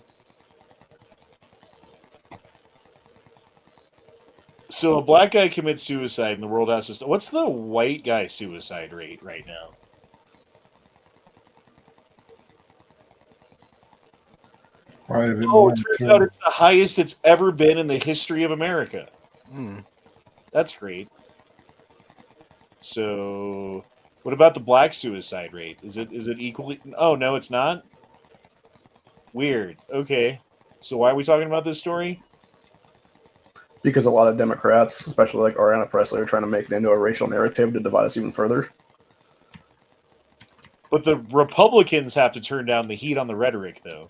So a black guy commits suicide and the world has to... What's the white guy suicide rate right now? Oh, it turns out it's the highest it's ever been in the history of America. That's great. So, what about the black suicide rate? Is it equally? Oh no, it's not. Weird. Okay. So why are we talking about this story? Because a lot of Democrats, especially like Ariana Presley, are trying to make it into a racial narrative to divide us even further. But the Republicans have to turn down the heat on the rhetoric, though.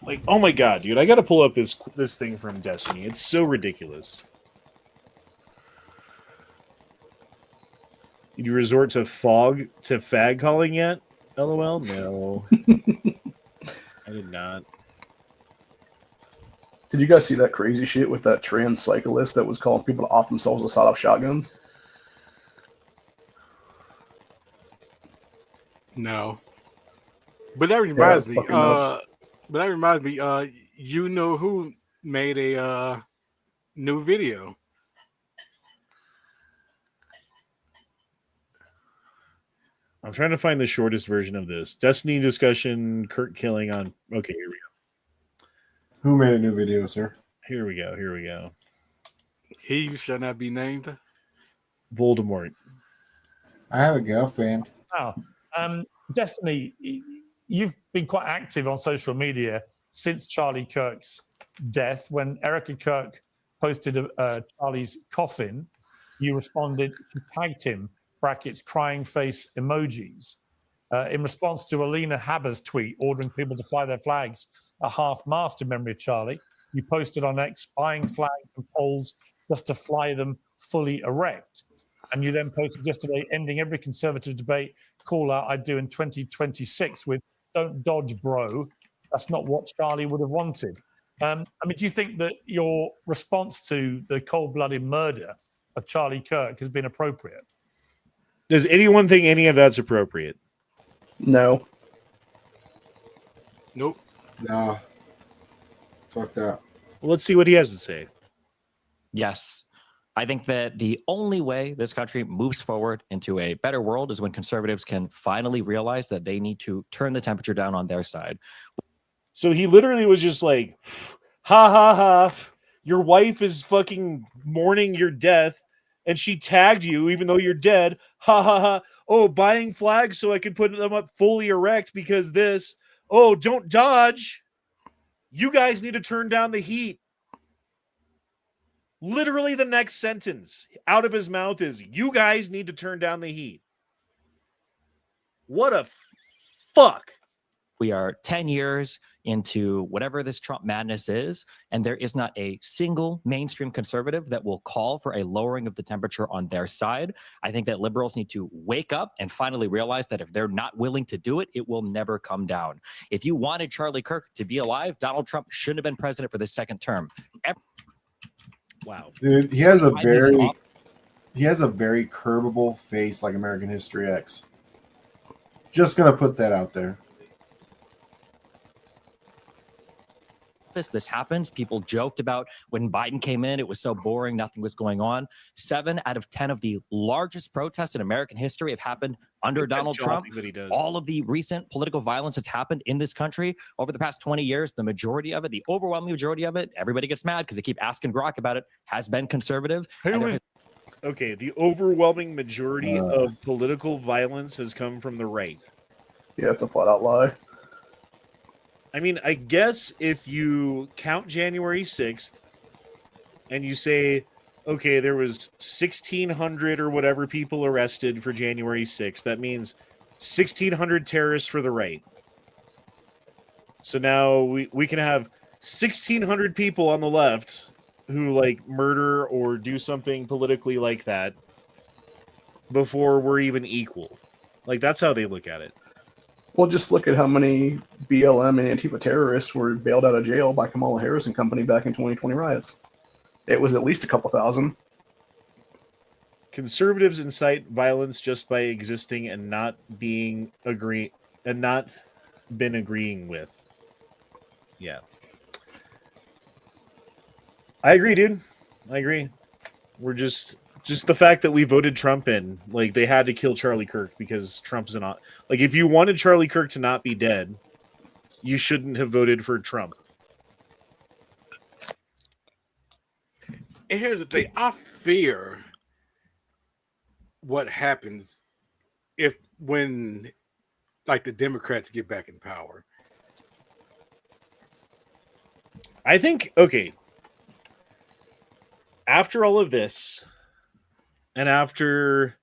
Like, oh my god, dude! I got to pull up this thing from Destiny. It's so ridiculous. Did you resort to fag calling yet? LOL. No, I did not. Did you guys see that crazy shit with that trans cyclist that was calling people to off themselves with sawed-off shotguns? No. But that reminds me. fucking nuts. But that reminds me. You know who made a new video? I'm trying to find the shortest version of this. Destiny discussion, Kirk killing on... Okay, here we go. Who made a new video, sir? Here we go. He shall not be named. Voldemort. I have a girlfriend. Wow. Destiny, you've been quite active on social media since Charlie Kirk's death. When Erica Kirk posted Charlie's coffin, you responded, you tagged him, brackets, crying face emojis. In response to Alina Haber's tweet ordering people to fly their flags at half-mast in memory of Charlie, you posted on X, buying flags and poles just to fly them fully erect. And you then posted yesterday, ending every conservative debate call out I'd do in 2026 with "Don't dodge, bro." That's not what Charlie would have wanted. I mean, do you think that your response to the cold-blooded murder of Charlie Kirk has been appropriate? Does anyone think any of that's appropriate? No. Nope. Nah. Fuck that. Well, let's see what he has to say. Yes. I think that the only way this country moves forward into a better world is when conservatives can finally realize that they need to turn the temperature down on their side. So he literally was just like, ha ha ha, your wife is fucking mourning your death and she tagged you even though you're dead. Ha ha ha. Oh, buying flags so I can put them up fully erect because this. Oh, don't dodge. You guys need to turn down the heat. Literally the next sentence out of his mouth is, you guys need to turn down the heat. What a fuck. We are 10 years into whatever this Trump madness is, and there is not a single mainstream conservative that will call for a lowering of the temperature on their side. I think that liberals need to wake up and finally realize that if they're not willing to do it, it will never come down. If you wanted Charlie Kirk to be alive, Donald Trump shouldn't have been president for the second term. Wow. Dude, he has a very curbable face like American History X. Just gonna put that out there. office, this happens. People joked about when Biden came in, it was so boring, nothing was going on. 7 out of 10 of the largest protests in American history have happened under Donald Trump. That he does. All of the recent political violence that's happened in this country over the past 20 years, the majority of it, the overwhelming majority of it, everybody gets mad because they keep asking Grok about it, has been conservative. Okay, the overwhelming majority of political violence has come from the right. Yeah, it's a flat out lie. I mean, I guess if you count January 6th and you say, okay, there was 1,600 or whatever people arrested for January 6th, that means 1,600 terrorists for the right. So now we can have 1,600 people on the left who like murder or do something politically like that before we're even equal. Like, that's how they look at it. Well, just look at how many BLM and Antifa terrorists were bailed out of jail by Kamala Harris and company back in 2020 riots. It was at least a couple thousand. Conservatives incite violence just by existing and not being agreeing with. Yeah. I agree, dude. I agree. We're just the fact that we voted Trump in, like, they had to kill Charlie Kirk because Trump's not, like, if you wanted Charlie Kirk to not be dead, you shouldn't have voted for Trump. And here's the thing. I fear what happens when like the Democrats get back in power. I think, okay, after all of this, and after,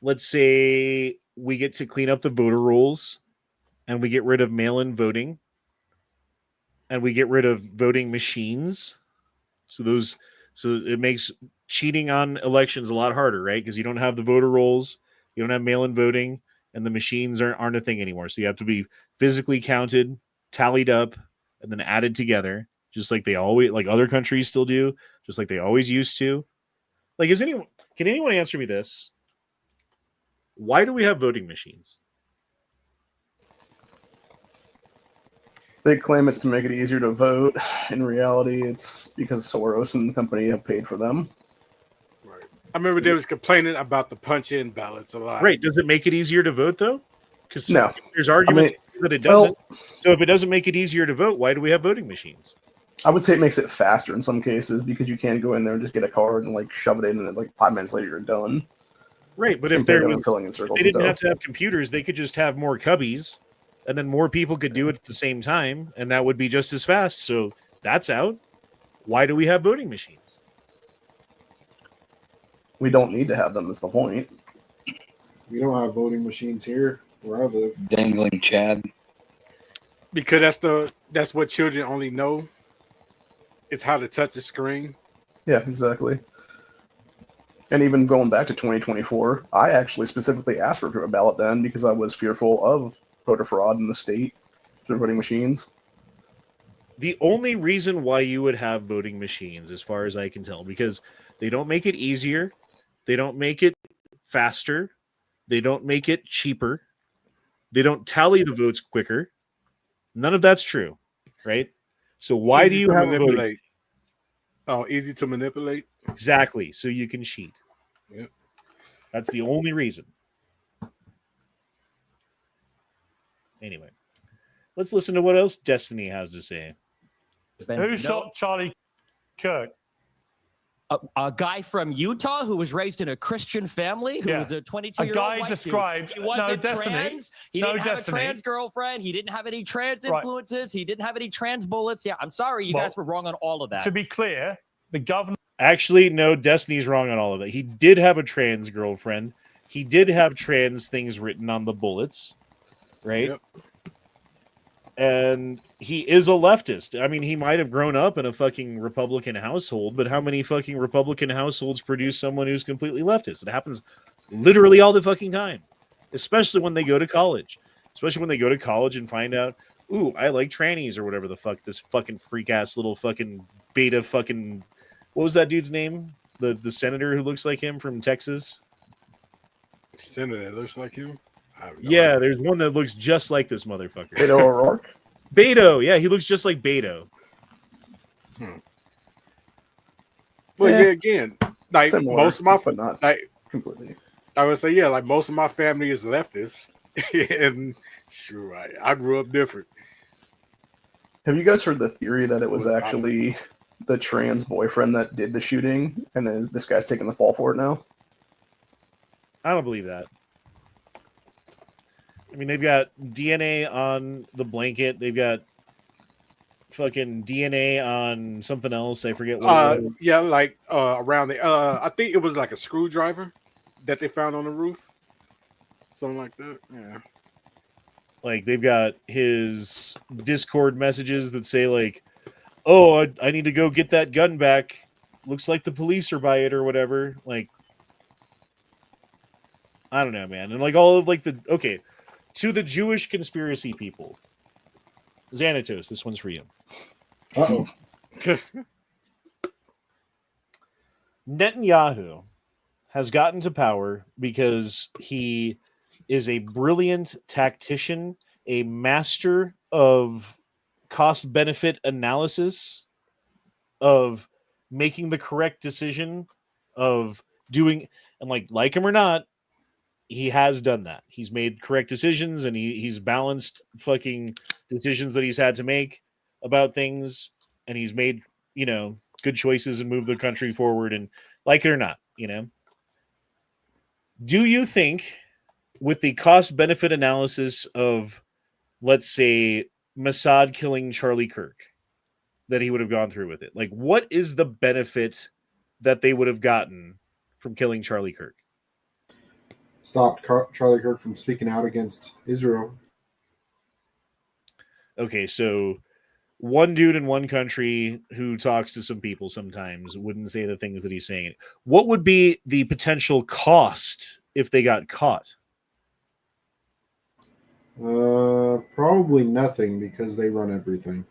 let's say, we get to clean up the voter rolls, and we get rid of mail-in voting, and we get rid of voting machines, so it makes cheating on elections a lot harder, right? Because you don't have the voter rolls, you don't have mail-in voting, and the machines aren't a thing anymore. So you have to be physically counted, tallied up, and then added together, just like they always, like other countries still do, just like they always used to. Like, can anyone answer me this? Why do we have voting machines? They claim it's to make it easier to vote. In reality, it's because Soros and the company have paid for them. Right. I remember they was complaining about the punch-in ballots a lot. Right. Does it make it easier to vote, though? Because no. There's arguments that it doesn't. So if it doesn't make it easier to vote, why do we have voting machines? I would say it makes it faster in some cases because you can go in there and just get a card and like shove it in, and then like 5 minutes later you're done. Right, but if they didn't have to have computers, they could just have more cubbies, and then more people could do it at the same time, and that would be just as fast. So that's out. Why do we have voting machines? We don't need to have them. Is the point? We don't have voting machines here where I live. Dangling Chad. Because that's what children only know. It's how to touch a screen. Yeah, exactly. And even going back to 2024, I actually specifically asked for a ballot then because I was fearful of voter fraud in the state through voting machines. The only reason why you would have voting machines, as far as I can tell, because they don't make it easier, they don't make it faster, they don't make it cheaper, they don't tally the votes quicker. None of that's true, right? So why do you have manipulate? Oh, easy to manipulate? Exactly, so you can cheat. Yep. That's the only reason. Anyway, let's listen to what else Destiny has to say. Who shot Charlie Kirk? A guy from Utah who was raised in a Christian family, who was a 22-year-old guy described. He wasn't Destiny. trans. He didn't have a trans girlfriend. He didn't have any trans influences. He didn't have any trans bullets. Yeah, I'm sorry. You guys were wrong on all of that. To be clear, the governor... Actually, no, Destiny's wrong on all of it. He did have a trans girlfriend. He did have trans things written on the bullets, right? Yep. And he is a leftist. I mean, he might have grown up in a fucking Republican household, but how many fucking Republican households produce someone who's completely leftist? It happens literally all the fucking time, especially when they go to college. Especially when they go to college and find out, ooh, I like trannies or whatever the fuck this fucking freak-ass little fucking beta fucking... What was that dude's name? The senator who looks like him from Texas? Senator that looks like him? Yeah, there's one that looks just like this motherfucker. Beto O'Rourke? Beto, yeah, he looks just like Beto. Well, Yeah. yeah, again, like Similar, most of my, but not like completely. I would say, yeah, like most of my family is leftist, and sure, I grew up different. Have you guys heard the theory that it was So, actually the trans boyfriend that did the shooting, and then this guy's taking the fall for it now? I don't believe that. I mean, they've got DNA on the blanket. They've got fucking DNA on something else. I forget what it was. yeah, like around the, I think it was like a screwdriver that they found on the roof, something like that. Yeah. Like they've got his Discord messages that say like, "Oh, I need to go get that gun back. Looks like the police are by it or whatever." Like, I don't know, man. And like all of like to the Jewish conspiracy people, Xanatos, this one's for you. Uh-oh. Netanyahu has gotten to power because he is a brilliant tactician, a master of cost benefit analysis, of making the correct decision, of doing, and like him or not, he has done that. He's made correct decisions, and he's balanced fucking decisions that he's had to make about things, and he's made, good choices and moved the country forward, and like it or not, Do you think with the cost benefit analysis of, let's say, Mossad killing Charlie Kirk, that he would have gone through with it? Like, what is the benefit that they would have gotten from killing Charlie Kirk? Stopped Charlie Kirk from speaking out against Israel. Okay, so one dude in one country who talks to some people sometimes wouldn't say the things that he's saying. What would be the potential cost if they got caught? Probably nothing because they run everything.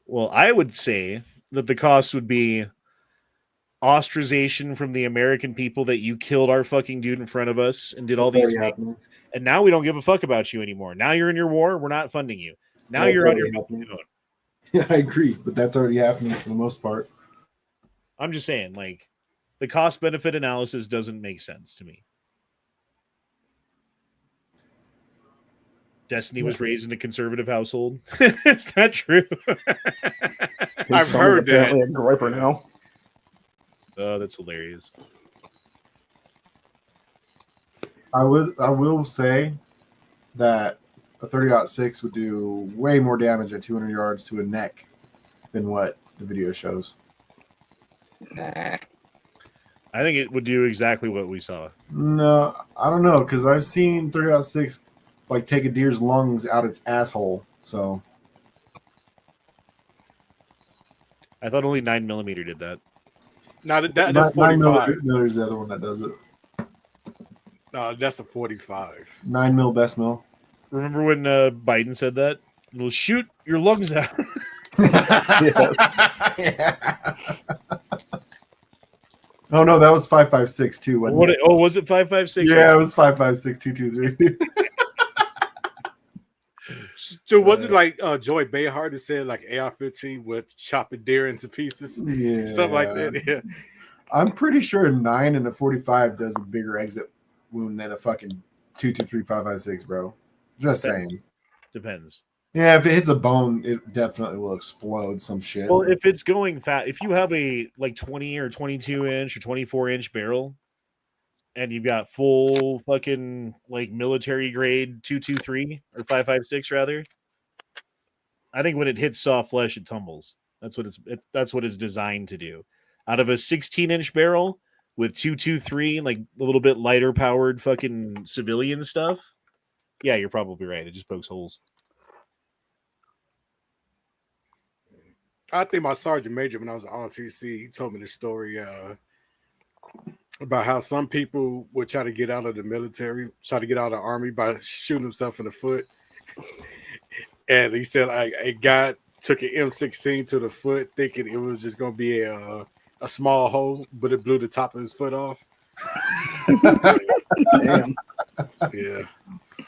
Well, I would say that the cost would be ostracization from the American people that you killed our fucking dude in front of us and did all That's these already things. happening. And now we don't give a fuck about you anymore. Now you're in your war. We're not funding you. Now That's you're on already your happening. own. Yeah, I agree, but that's already happening for the most part. I'm just saying, like, the cost benefit analysis doesn't make sense to me. Destiny was raised in a conservative household. Is that true? I've His heard that. apparently a griper now. Oh, that's hilarious. I will say that a 30.6 would do way more damage at 200 yards to a neck than what the video shows. I think it would do exactly what we saw. No, I don't know, because I've seen 30.6 like take a deer's lungs out its asshole. So I thought only 9mm did that. Now that's 9 45. millimeter is the other one that does it. No, that's a 45. 9 mil best mil. Remember when Biden said that? It'll shoot your lungs out. Yes. Yeah. Oh no, that was 5.56 too. Wasn't it? Was it 5.56? Yeah, it was 5.56 223. So was it like Joy Behar that said like AR-15 would chop a deer into pieces? Yeah, Something like that. Yeah. I'm pretty sure a 9 and a 45 does a bigger exit wound than a fucking 223 5.56, bro. Just saying. Depends. Yeah, if it hits a bone, it definitely will explode some shit. Well, if it's going fast, if you have a like 20 or 22 inch or 24 inch barrel, and you've got full fucking like military grade 223 or 5.56 rather, I think when it hits soft flesh, it tumbles. That's what it's designed to do. Out of a 16-inch barrel with 223, like a little bit lighter powered fucking civilian stuff, yeah, you're probably right. It just pokes holes. I think my sergeant major, when I was at RTC, he told me this story about how some people would try to get out of the military, try to get out of the army by shooting himself in the foot. And he said like a guy took an M16 to the foot thinking it was just going to be a small hole, but it blew the top of his foot off. Damn. Yeah.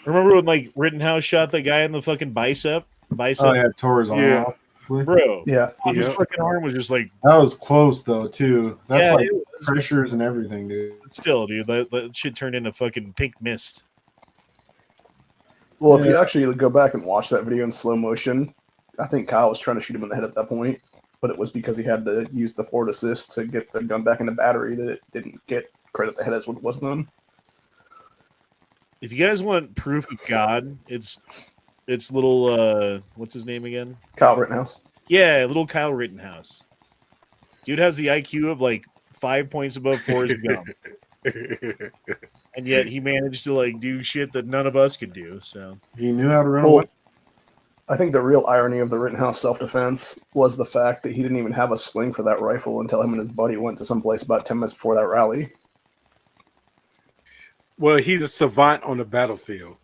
Remember when like Rittenhouse shot the guy in the fucking bicep bicep. Oh yeah, tore his arm Yeah. off. Bro, Yeah. his Yep. fucking arm was just like, That was close though too. That's yeah, like it was. pressures and everything, dude. Still, dude, that shit turned into fucking pink mist. Well, if you Yeah. actually go back and watch that video in slow motion, I think Kyle was trying to shoot him in the head at that point, but it was because he had to use the forward assist to get the gun back in the battery that it didn't get credit the head as what it was then. If you guys want proof of God, it's little what's his name again? Kyle Rittenhouse. Yeah, little Kyle Rittenhouse. Dude has the IQ of like 5 points above Forrest Gump, and yet he managed to like do shit that none of us could do. So He knew how to run Well, away. I think the real irony of the Rittenhouse self-defense was the fact that he didn't even have a sling for that rifle until him and his buddy went to someplace about 10 minutes before that rally. Well, he's a savant on the battlefield.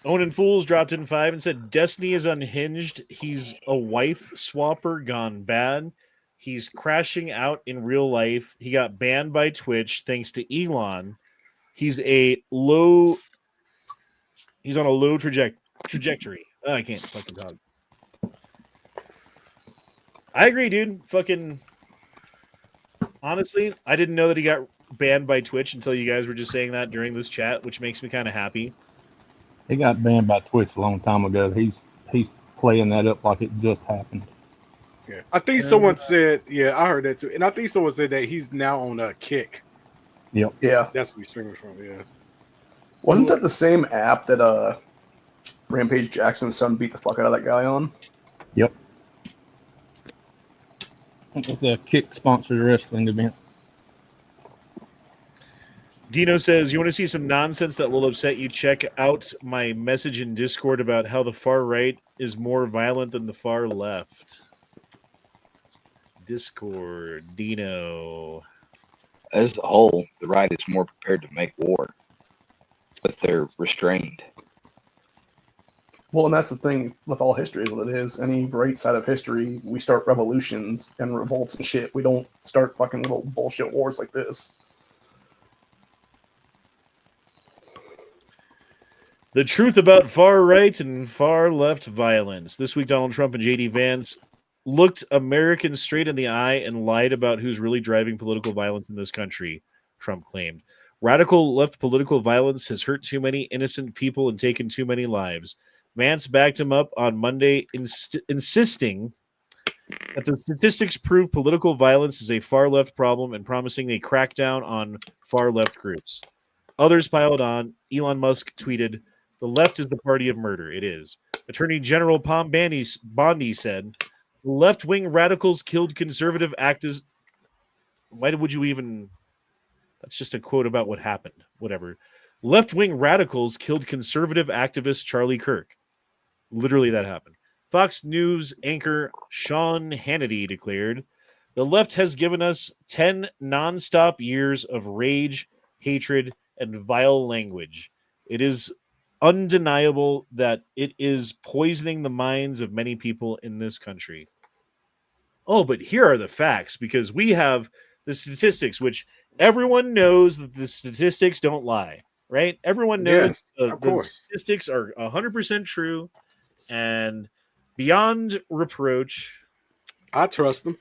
Owen Fools dropped in 5 and said, Destiny is unhinged. He's a wife swapper gone bad. He's crashing out in real life. He got banned by Twitch thanks to Elon. He's on a low trajectory. Oh, I can't fucking talk. I agree, dude. Fucking honestly, I didn't know that he got banned by Twitch until you guys were just saying that during this chat, which makes me kind of happy. He got banned by Twitch a long time ago. He's playing that up like it just happened. Yeah, I think someone said. Yeah, I heard that too, and I think someone said that he's now on a Kick. Yep. Yeah. That's what he's streaming from. Yeah. Wasn't that the same app that Rampage Jackson's son beat the fuck out of that guy on? Yep. It was a Kick sponsored wrestling event. Dino says, you want to see some nonsense that will upset you? Check out my message in Discord about how the far right is more violent than the far left. Discord, Dino. As a whole, the right is more prepared to make war, but they're restrained. Well, and that's the thing with all history is what it is. Any right side of history, we start revolutions and revolts and shit. We don't start fucking little bullshit wars like this. The truth about far right and far left violence. This week, Donald Trump and J.D. Vance looked Americans straight in the eye and lied about who's really driving political violence in this country, Trump claimed. Radical left political violence has hurt too many innocent people and taken too many lives. Vance backed him up on Monday, insisting that the statistics prove political violence is a far left problem and promising a crackdown on far left groups. Others piled on. Elon Musk tweeted, "The left is the party of murder." It is. Attorney General Palm Bondi said, "The left-wing radicals killed conservative activists." Why would you even... That's just a quote about what happened. Whatever. Left-wing radicals killed conservative activist Charlie Kirk. Literally that happened. Fox News anchor Sean Hannity declared, "The left has given us 10 nonstop years of rage, hatred, and vile language. It is undeniable that it is poisoning the minds of many people in this country." Oh, but here are the facts, because we have the statistics, which everyone knows that the statistics don't lie, right? Everyone knows Yes, of the course. statistics are 100% true and beyond reproach. I trust them.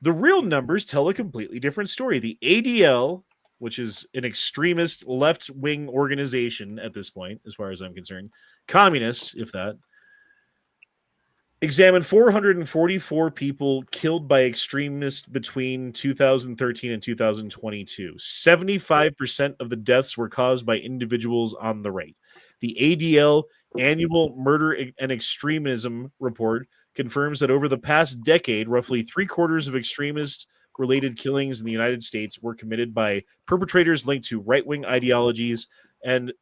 The real numbers tell a completely different story. The ADL, which is an extremist left-wing organization at this point, as far as I'm concerned, communists, if that, examined 444 people killed by extremists between 2013 and 2022. 75% of the deaths were caused by individuals on the right. The ADL annual murder and extremism report confirms that over the past decade, roughly 3/4 of extremist-related killings in the United States were committed by perpetrators linked to right-wing ideologies, and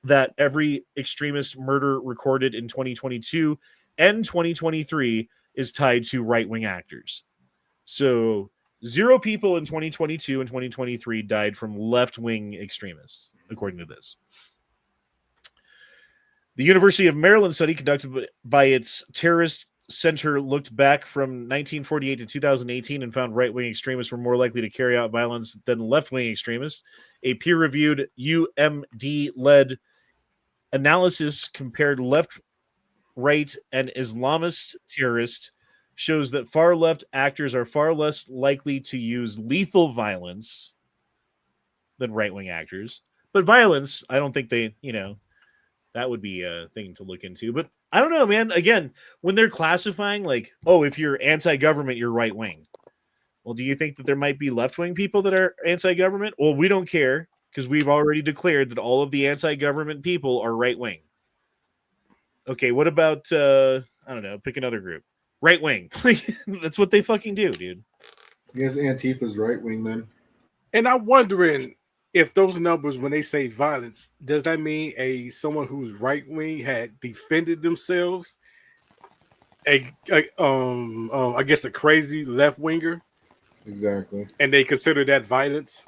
that every extremist murder recorded in 2022 and 2023 is tied to right-wing actors. So 0 people in 2022 and 2023 died from left-wing extremists, according to this. The University of Maryland study conducted by its terrorist center looked back from 1948 to 2018 and found right-wing extremists were more likely to carry out violence than left-wing extremists. A peer-reviewed UMD-led analysis compared left, right, and Islamist terrorists shows that far left actors are far less likely to use lethal violence than right wing actors. But violence, I don't think they, that would be a thing to look into. But I don't know, man. Again, when they're classifying, like, oh, if you're anti government, you're right wing. Well, do you think that there might be left wing people that are anti government? Well, we don't care because we've already declared that all of the anti government people are right wing. Okay, what about, I don't know, pick another group. Right wing. That's what they fucking do, dude. I guess Antifa's right wing then. And I'm wondering if those numbers, when they say violence, does that mean someone who's right wing had defended themselves? I guess a crazy left winger, Exactly. and they consider that violence.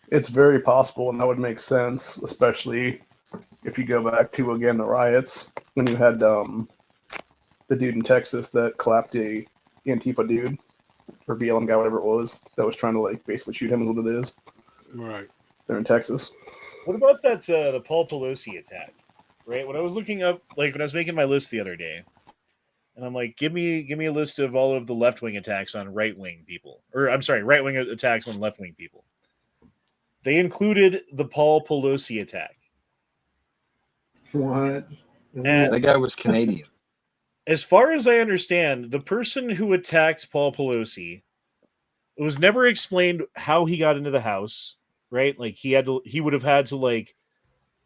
It's very possible, and that would make sense, especially if you go back to, again, the riots, when you had the dude in Texas that clapped a Antifa dude, or BLM guy, whatever it was, that was trying to, like, basically shoot him, is what it is. Right. They're in Texas. What about that, the Paul Pelosi attack, right? When I was looking up, like, when I was making my list the other day, and I'm like, give me a list of all of the left-wing attacks on right-wing people. Or, I'm sorry, right-wing attacks on left-wing people. They included the Paul Pelosi attack. What? And That guy was Canadian. as far as I understand, the person who attacked Paul Pelosi, it was never explained how he got into the house, right? Like he would have had to like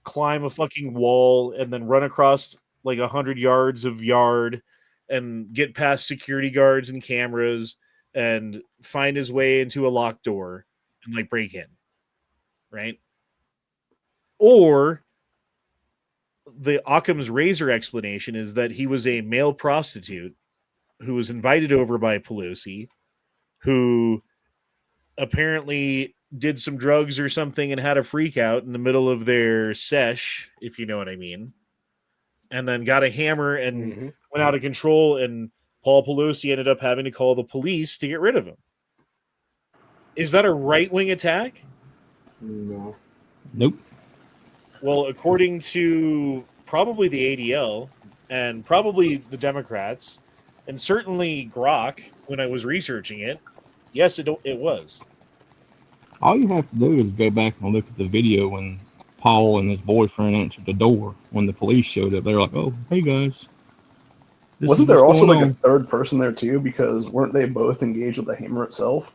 climb a fucking wall and then run across like 100 yards of yard and get past security guards and cameras and find his way into a locked door and like break in, right? Or the Occam's razor explanation is that he was a male prostitute who was invited over by Pelosi, who apparently did some drugs or something and had a freak out in the middle of their sesh, if you know what I mean, and then got a hammer and went out of control, and Paul Pelosi ended up having to call the police to get rid of him. Is that a right-wing attack? No. Nope. Well, according to probably the ADL and probably the Democrats, and certainly Grok, when I was researching it, yes, it was. All you have to do is go back and look at the video when Paul and his boyfriend answered the door when the police showed up. They're like, "Oh, hey guys." Wasn't there also like a third person there too? Because weren't they both engaged with the hammer itself?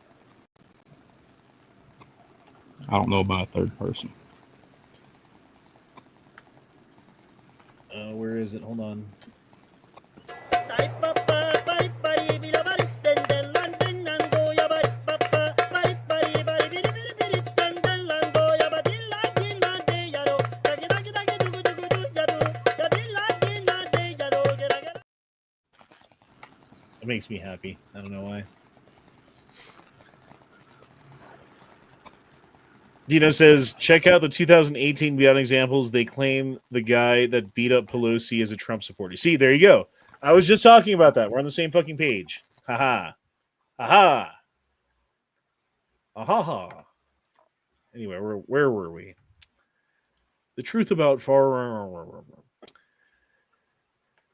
I don't know about a third person. Where is it? Hold on. It makes me happy. I don't know why. Dino says, check out the 2018 Beyond Examples. They claim the guy that beat up Pelosi is a Trump supporter. See, there you go. I was just talking about that. We're on the same fucking page. Ha-ha. Ha-ha. Ha-ha. Anyway, where were we? The truth about far...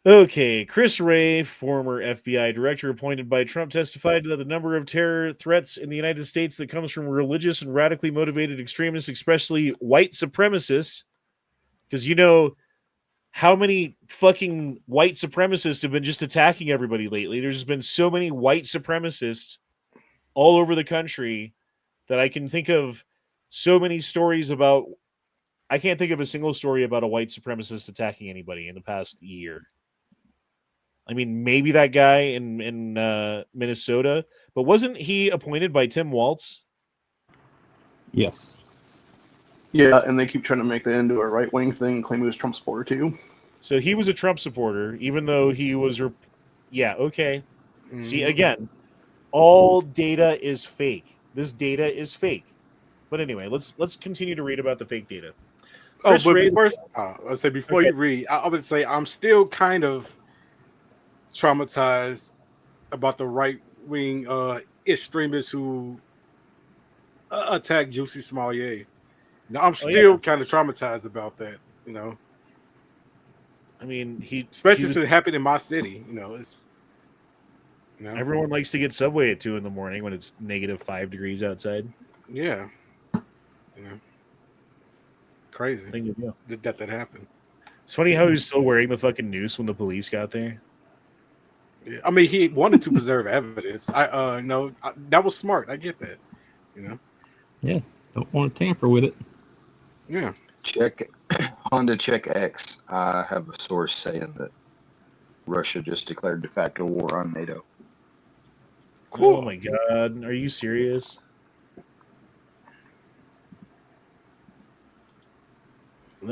Okay, Chris Wray, former FBI director appointed by Trump, testified that the number of terror threats in the United States that comes from religious and radically motivated extremists, especially white supremacists, because you know how many fucking white supremacists have been just attacking everybody lately. There's been so many white supremacists all over the country that I can think of so many stories about. I can't think of a single story about a white supremacist attacking anybody in the past year. I mean, maybe that guy in Minnesota, but wasn't he appointed by Tim Walz? Yes. Yeah, and they keep trying to make that into a right-wing thing and claim he was Trump supporter too. So he was a Trump supporter, even though he was... Yeah, okay. See, again, all data is fake. This data is fake. But anyway, let's continue to read about the fake data. Chris Ray... first, I'll say before you read, I would say I'm still kind of traumatized about the right-wing extremists who attacked Juicy Smollett. Now I'm still kind of traumatized about that, you know. I mean, especially since it happened in my city. Everyone likes to get Subway at 2 a.m. when it's -5 degrees outside. Yeah. Crazy. Thing to do. That happened. It's funny how he was still wearing the fucking noose when the police got there. Yeah. I mean, he wanted to preserve evidence. That was smart. I get that. Yeah, don't want to tamper with it. Yeah. Check Honda Check X. I have a source saying that Russia just declared de facto war on NATO. Cool. Oh my god, are you serious? I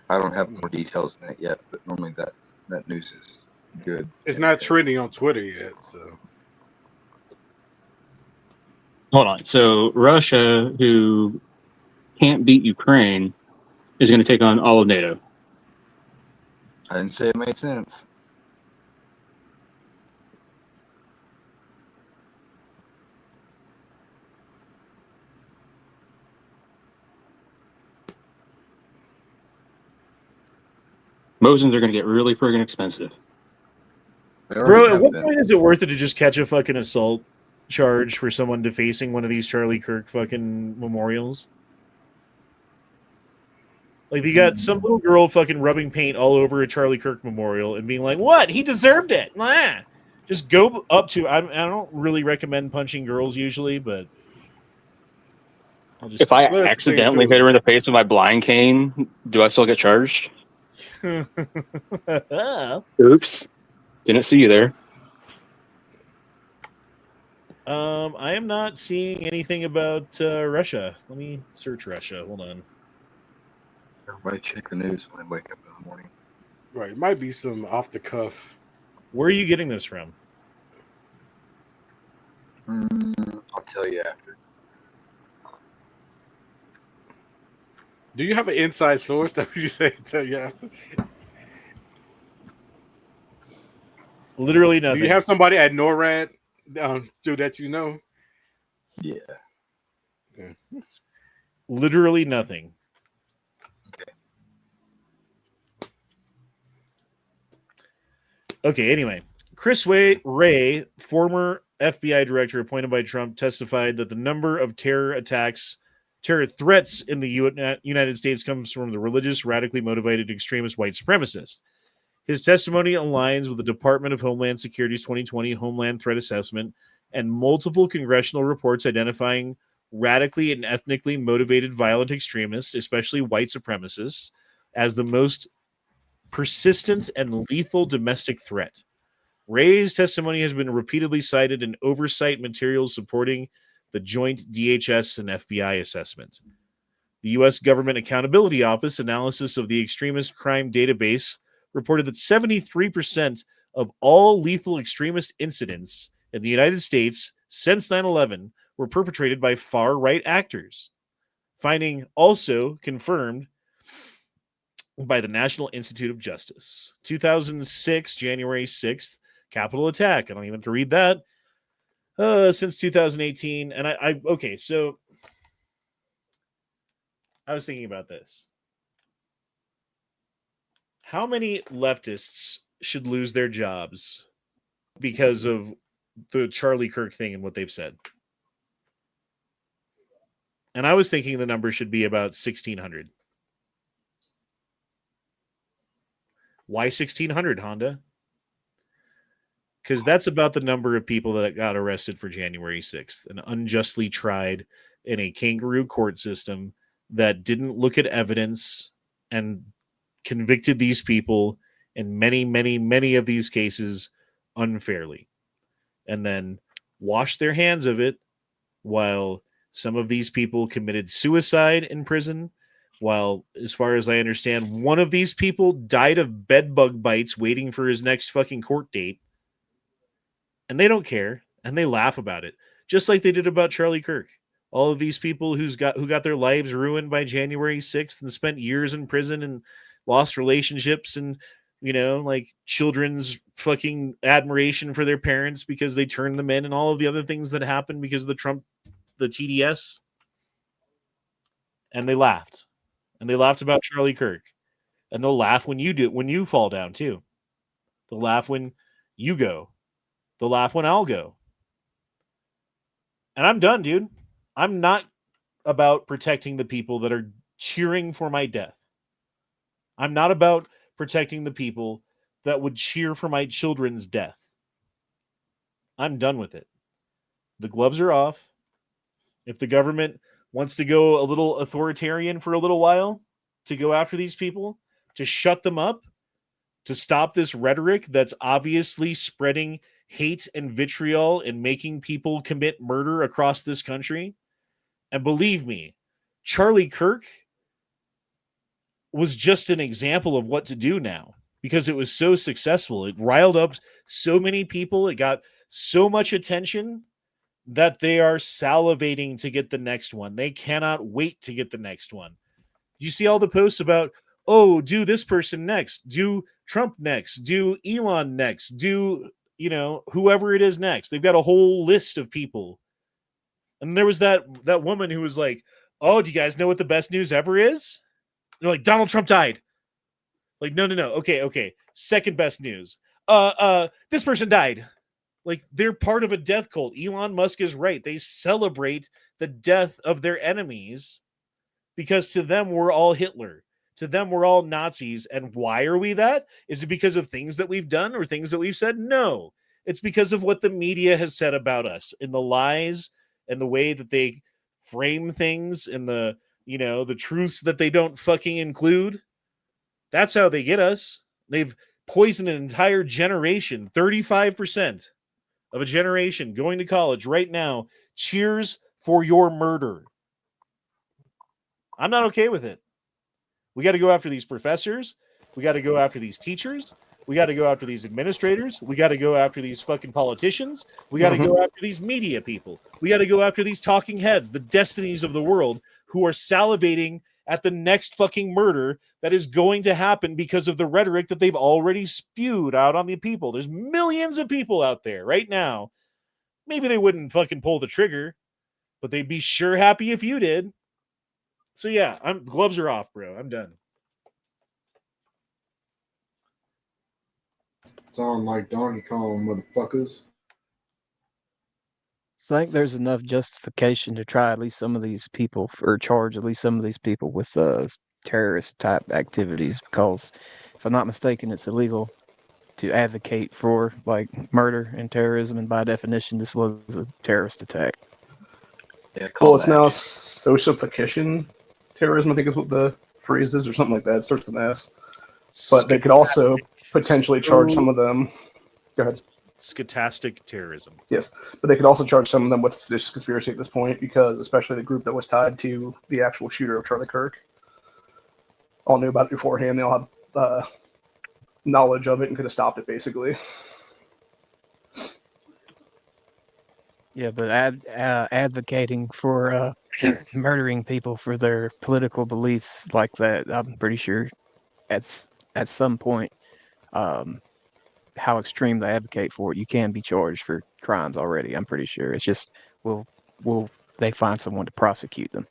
don't have more details than that yet, but normally that news is good. It's not trending on Twitter yet, so. Hold on. So Russia, who can't beat Ukraine, is going to take on all of NATO. I didn't say it made sense. Mosins are going to get really friggin' expensive. Bro, at what point is it worth it to just catch a fucking assault charge for someone defacing one of these Charlie Kirk fucking memorials? Like, you got some little girl fucking rubbing paint all over a Charlie Kirk memorial and being like, what? He deserved it. Ah. Just go up to... I don't really recommend punching girls usually, but... If I accidentally hit her in the face with my blind cane, do I still get charged? Oops. Didn't see you there. I am not seeing anything about Russia. Let me search Russia. Hold on. Everybody check the news when they wake up in the morning. Right. It might be some off the cuff. Where are you getting this from? I'll tell you after. Do you have an inside source that you say tell you after? Literally nothing. Do you have somebody at NORAD do that you know? Yeah. Literally nothing. Okay, anyway. Chris Wray, former FBI director appointed by Trump, testified that the number of terror threats in the United States comes from the religious, radically motivated extremist white supremacists. His testimony aligns with the Department of Homeland Security's 2020 Homeland Threat Assessment and multiple congressional reports identifying radically and ethnically motivated violent extremists, especially white supremacists, as the most persistent and lethal domestic threat. Ray's testimony has been repeatedly cited in oversight materials supporting the joint DHS and FBI assessment. The U.S. Government Accountability Office analysis of the extremist crime database reported that 73% of all lethal extremist incidents in the United States since 9/11 were perpetrated by far-right actors. Finding also confirmed by the National Institute of Justice. 2006, January 6th, Capitol attack. I don't even have to read that. Since 2018. And okay, so I was thinking about this. How many leftists should lose their jobs because of the Charlie Kirk thing and what they've said? And I was thinking the number should be about 1,600. Why 1,600, Honda? Because that's about the number of people that got arrested for January 6th and unjustly tried in a kangaroo court system that didn't look at evidence and convicted these people in many, many, many of these cases unfairly, and then washed their hands of it while some of these people committed suicide in prison, while, as far as I understand, one of these people died of bed bug bites waiting for his next fucking court date. And they don't care, and they laugh about it, just like they did about Charlie Kirk. All of these people who got their lives ruined by January 6th and spent years in prison and lost relationships and, like children's fucking admiration for their parents because they turned them in and all of the other things that happened because of the TDS. And they laughed. And they laughed about Charlie Kirk. And they'll laugh when you fall down too. They'll laugh when you go. They'll laugh when I'll go. And I'm done, dude. I'm not about protecting the people that are cheering for my death. I'm not about protecting the people that would cheer for my children's death. I'm done with it. The gloves are off. If the government wants to go a little authoritarian for a little while, to go after these people, to shut them up, to stop this rhetoric that's obviously spreading hate and vitriol and making people commit murder across this country. And believe me, Charlie Kirk was just an example of what to do now because it was so successful. It riled up so many people. It got so much attention that they are salivating to get the next one. They cannot wait to get the next one. You see all the posts about, oh, do this person next, do Trump next, do Elon next, do, whoever it is next. They've got a whole list of people. And there was that woman who was like, oh, do you guys know what the best news ever is? They're like, Donald Trump died. Like, no. Okay. Second best news. This person died. Like, they're part of a death cult. Elon Musk is right. They celebrate the death of their enemies because to them, we're all Hitler. To them, we're all Nazis. And why are we that? Is it because of things that we've done or things that we've said? No. It's because of what the media has said about us and the lies and the way that they frame things and the truths that they don't fucking include. That's how they get us. They've poisoned an entire generation. 35% of a generation going to college right now cheers for your murder. I'm not okay with it. We got to go after these professors. We got to go after these teachers. We got to go after these administrators. We got to go after these fucking politicians. We got to go after these media people. We got to go after these talking heads, the destinies of the world who are salivating at the next fucking murder that is going to happen because of the rhetoric that they've already spewed out on the people. There's millions of people out there right now. Maybe they wouldn't fucking pull the trigger, but they'd be sure happy if you did. So yeah, gloves are off, bro. I'm done. It's on like Donkey Kong, motherfuckers. I think there's enough justification to try at least some of these people, or charge at least some of these people with terrorist type activities, because if I'm not mistaken, it's illegal to advocate for like murder and terrorism, and by definition, this was a terrorist attack. Yeah, Well, it's now sociification terrorism, I think is what the phrase is, or something like that. It starts with an S. But they could also potentially charge some of them. Go ahead. Scatastic terrorism. Yes, but they could also charge some of them with seditious conspiracy at this point, because especially the group that was tied to the actual shooter of Charlie Kirk all knew about it beforehand. They all had knowledge of it and could have stopped it, basically. Yeah, but advocating for murdering people for their political beliefs like that, I'm pretty sure at some point, how extreme they advocate for it, you can be charged for crimes already. I'm pretty sure. It's just will they find someone to prosecute them?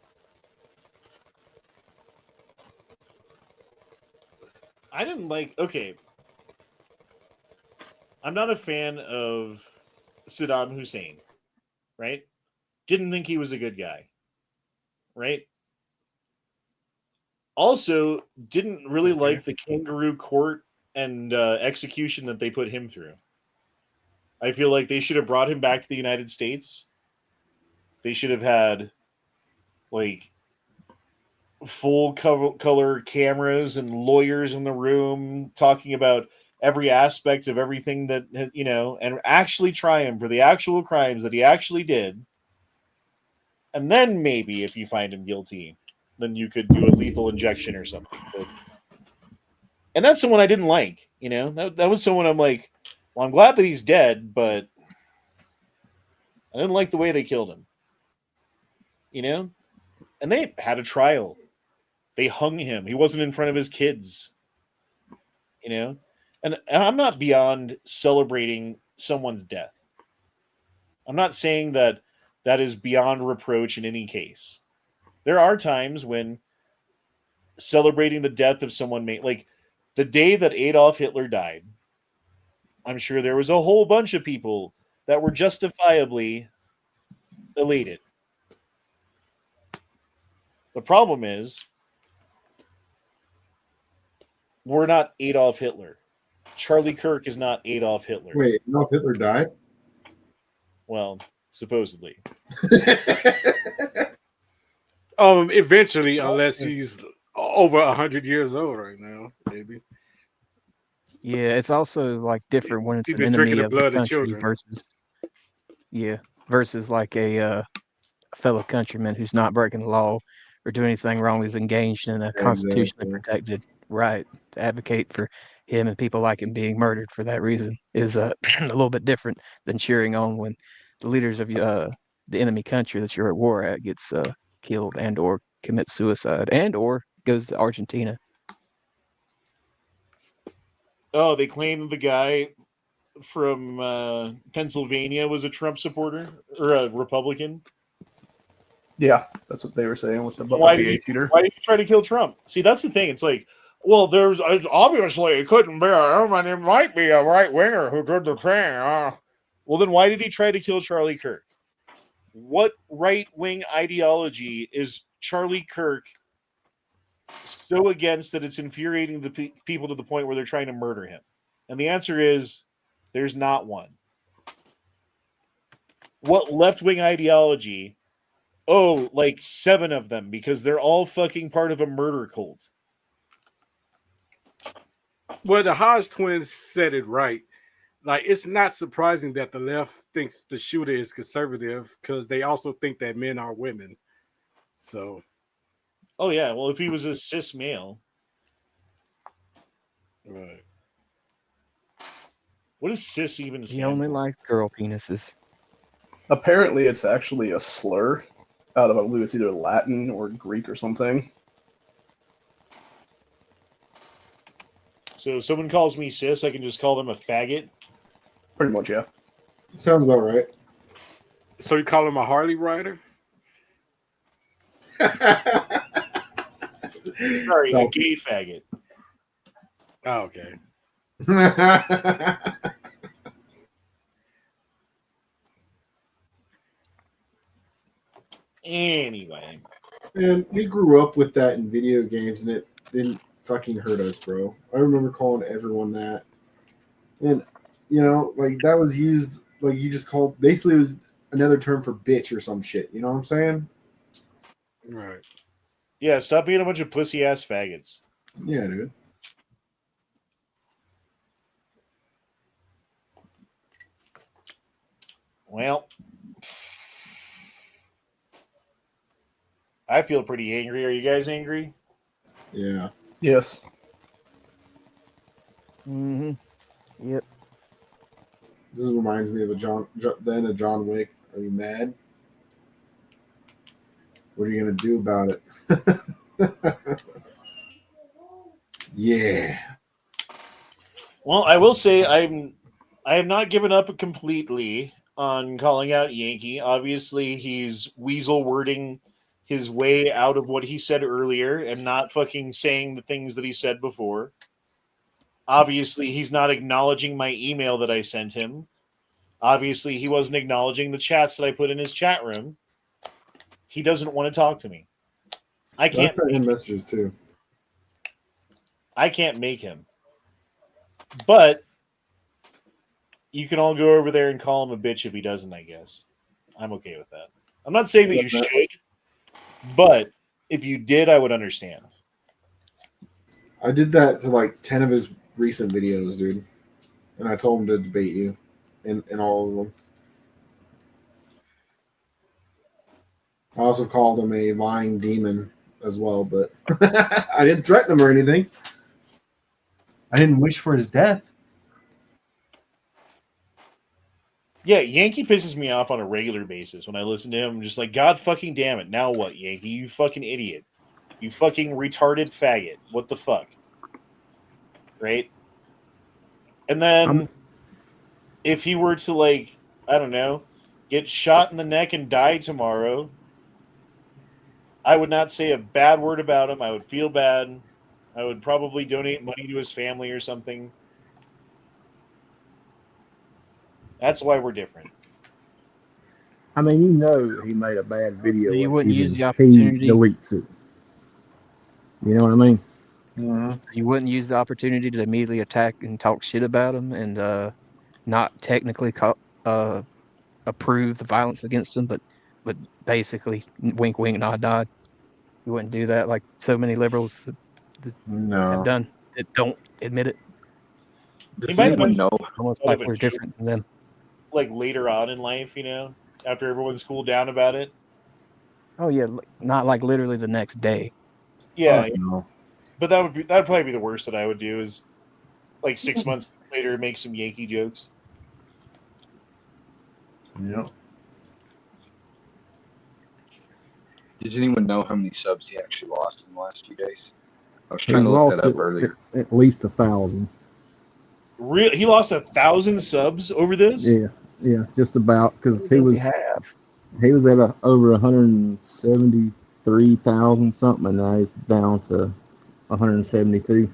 I didn't like. Okay, I'm not a fan of Saddam Hussein. Right? Didn't think he was a good guy. Right? Also, didn't really like the kangaroo court and execution that they put him through. I feel like they should have brought him back to the United States. They should have had like full color cameras and lawyers in the room talking about every aspect of everything that, and actually try him for the actual crimes that he actually did. And then maybe if you find him guilty, then you could do a lethal injection or something. And that's someone I didn't like, that was someone I'm like, well, I'm glad that he's dead, but I didn't like the way they killed him, and they had a trial. They hung him. He wasn't in front of his kids, and I'm not beyond celebrating someone's death. I'm not saying that is beyond reproach in any case. There are times when celebrating the death of someone, like the day that Adolf Hitler died, I'm sure there was a whole bunch of people that were justifiably elated. The problem is, we're not Adolf Hitler. Charlie Kirk is not Adolf Hitler. Wait, Adolf Hitler died? Well, supposedly. Eventually, unless he's over 100 years old right now, maybe. Yeah, it's also like different when it's He's an been drinking enemy the of the blood of country children. versus like a fellow countryman who's not breaking the law or doing anything wrong. He's engaged in a constitutionally Exactly. protected right to advocate for him and people like him being murdered for that reason is a little bit different than cheering on when the leaders of the enemy country that you're at war at gets killed and or commits suicide and or goes to Argentina. Oh, they claim the guy from Pennsylvania was a Trump supporter or a Republican. Yeah, that's what they were saying. Was about Why the did he shooter. try to kill Trump? See, that's the thing. It's like, well, there's obviously it couldn't be. It might be a right winger who did the thing. Well, then why did he try to kill Charlie Kirk? What right wing ideology is Charlie Kirk so against that it's infuriating the people to the point where they're trying to murder him? And the answer is there's not one. What left wing ideology? Oh, like 7 of them because they're all fucking part of a murder cult. Well, the Hodge twins said it right. Like, it's not surprising that the left thinks the shooter is conservative because they also think that men are women. So, oh yeah, well, if he was a cis male, right. What does cis even He stand only for? liked girl penises. Apparently, it's actually a slur out of, I believe it's either Latin or Greek or something. So if someone calls me cis, I can just call them a faggot? Pretty much, yeah. Sounds about right. So you call him a Harley rider? Sorry, a gay faggot. Oh, okay. Anyway. And we grew up with that in video games, and it didn't fucking hurt us, bro. I remember calling everyone that. And, you know, like, that was used, like, you just called, basically it was another term for bitch or some shit. You know what I'm saying? Right. Yeah, stop being a bunch of pussy-ass faggots. Yeah, dude. Well, I feel pretty angry. Are you guys angry? Yeah. Yes. Mm-hmm. Yep. This reminds me of the end of John Wick. Are you mad? What are you going to do about it? Yeah. Well, I will say I have not given up completely on calling out Yankee. Obviously, he's weasel wording his way out of what he said earlier and not fucking saying the things that he said before. Obviously, he's not acknowledging my email that I sent him. Obviously, he wasn't acknowledging the chats that I put in his chat room. He doesn't want to talk to me. I I can't sent him messages too. I can't make him. But you can all go over there and call him a bitch if he doesn't, I guess. I'm okay with that. I'm not saying that you should, but if you did, I would understand. I did that to like 10 of his recent videos, dude. And I told him to debate you in all of them. I also called him a lying demon as well, but I didn't threaten him or anything. I didn't wish for his death. Yeah, Yankee pisses me off on a regular basis when I listen to him. I'm just like, God fucking damn it. Now what, Yankee? You fucking idiot. You fucking retarded faggot. What the fuck? Right? And then if he were to, like, I don't know, get shot in the neck and die tomorrow, I would not say a bad word about him. I would feel bad. I would probably donate money to his family or something. That's why we're different. I mean, you know, he made a bad video. So you if wouldn't even use the he opportunity. deletes it. You know what I mean? Mhm. You wouldn't use the opportunity to immediately attack and talk shit about him and not technically approve the violence against him, but basically wink, wink, nod, nod. You wouldn't do that like so many liberals that No. have done that don't admit it. He Does might anyone mention know? Almost out like of a we're joke, different than them. like later on in life, after everyone's cooled down about it. Oh yeah, not like literally the next day. Yeah, Fuck no. but that'd probably be the worst that I would do is like 6 months later make some Yankee jokes. Yep. Does anyone know how many subs he actually lost in the last few days? I was He's trying to look lost that up earlier. at least 1,000. He lost 1,000 subs over this. Yeah, just about, because Who he does was at over 173,000 something, and now he's down to 172.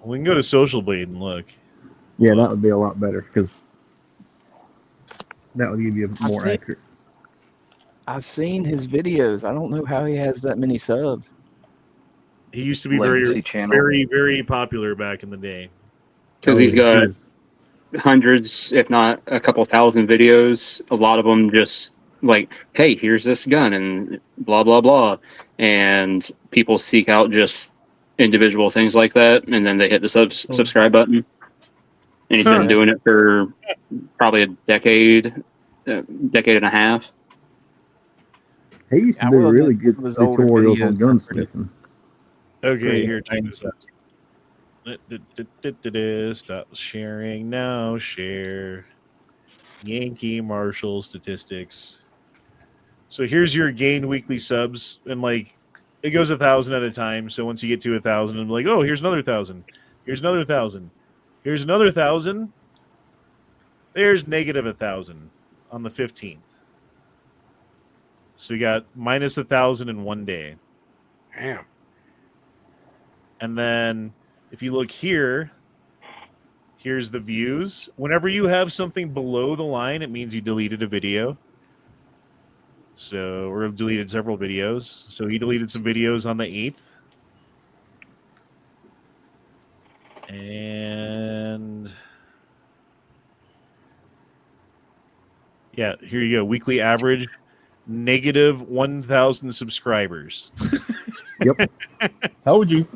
We can go to Social Blade and look. Yeah, that would be a lot better, because that would give you a more accurate. I've seen his videos. I don't know how he has that many subs. He used to be Legacy channel. very, very popular back in the day. Because he's got hundreds, if not a couple thousand videos. A lot of them just like, hey, here's this gun and blah, blah, blah. And people seek out just individual things like that. And then they hit the subscribe button. And he's been doing it for probably a decade and a half. He used to do really good tutorials on gunsmithing. Okay, here, check this out. Stop sharing now. Share Yankee Marshall statistics. So here's your gained weekly subs, and like it goes 1,000 at a time. So once you get to 1,000, I'm like, oh, here's another 1,000. Here's another 1,000. Here's another 1,000. There's negative 1,000 on the 15th. So we got minus 1,000 in one day. Damn. And then if you look here, here's the views. Whenever you have something below the line, it means you deleted a video. So, or deleted several videos. So he deleted some videos on the 8th. And yeah, here you go. Weekly average, negative 1,000 subscribers. Yep. Told you.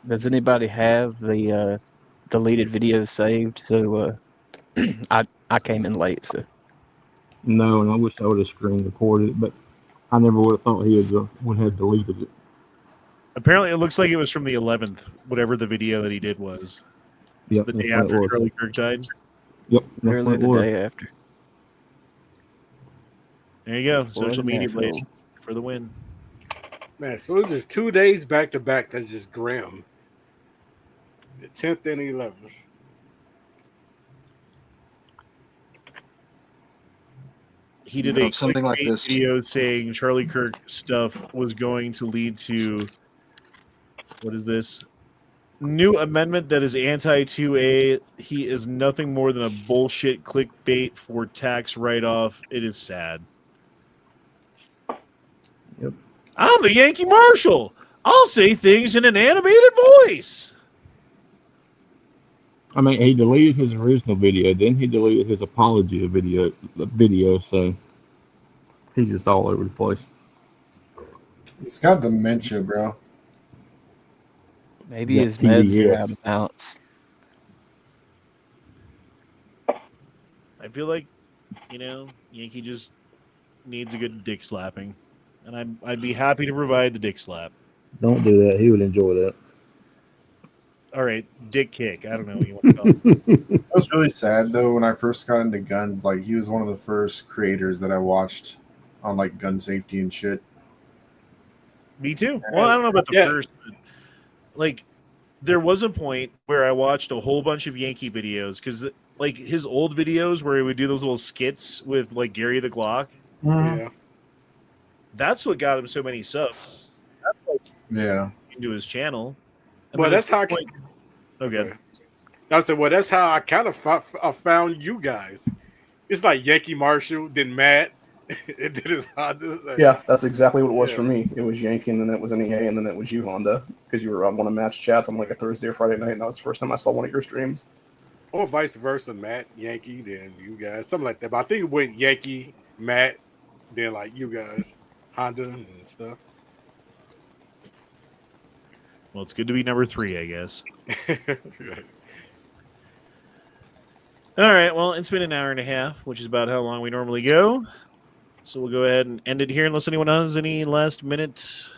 Does anybody have the deleted videos saved? So I came in late, so No, and I wish I would have screen recorded it, but I never would have thought he would have deleted it. Apparently, it looks like it was from the 11th, whatever the video that he did was. Yep, The that's day what it after was. Charlie Kirk died. Yep, that's literally what it the was. day after. There you go. What Social an media asshole. blade for the win. Man, so it's just 2 days back to back. That's just grim. The 10th and the 11th. He did a something like clickbait this. video saying Charlie Kirk stuff was going to lead to, what is this? New amendment that is anti-2A. He is nothing more than a bullshit clickbait for tax write-off. It is sad. Yep. I'm the Yankee Marshal. I'll say things in an animated voice. I mean, he deleted his original video, then he deleted his apology video, so he's just all over the place. He's got dementia, bro. Maybe Yeah, his meds are TDS. out of balance. I feel like, Yankee just needs a good dick slapping. And I'd be happy to provide the dick slap. Don't do that. He would enjoy that. All right, dick kick. I don't know what you want to call it. It was really sad though when I first got into guns. Like he was one of the first creators that I watched on like gun safety and shit. Me too. Well, I don't know about the first, but like there was a point where I watched a whole bunch of Yankee videos because like his old videos where he would do those little skits with like Gary the Glock. Yeah. That's what got him so many subs. That's like Yeah. into his channel. And Well, then that's how. okay. I said, well, that's how I kind of found you guys. It's like Yankee Marshall, then Matt, and then his Honda. Like, Yeah, that's exactly what it was Yeah. for me. It was Yankee, and then it was NEA, and then it was you, Honda, because you were on one of Matt's chats on like a Thursday or Friday night, and that was the first time I saw one of your streams. or vice versa, Matt, Yankee, then you guys, something like that. But I think it went Yankee, Matt, then like you guys, Honda and stuff. Well, it's good to be number 3, I guess. All right. Well, it's been an hour and a half, which is about how long we normally go. So we'll go ahead and end it here unless anyone has any last minute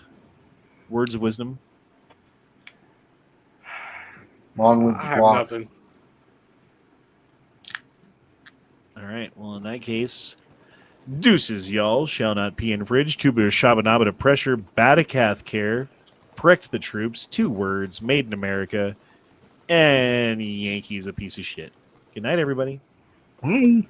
words of wisdom. Long with I the have block. nothing. All right. Well, in that case, deuces, y'all. Shall not pee in fridge. Tubular shabanaba to pressure. Batakath care. Pricked the troops. 2 words. Made in America. And Yankees a piece of shit. Good night, everybody. Bye.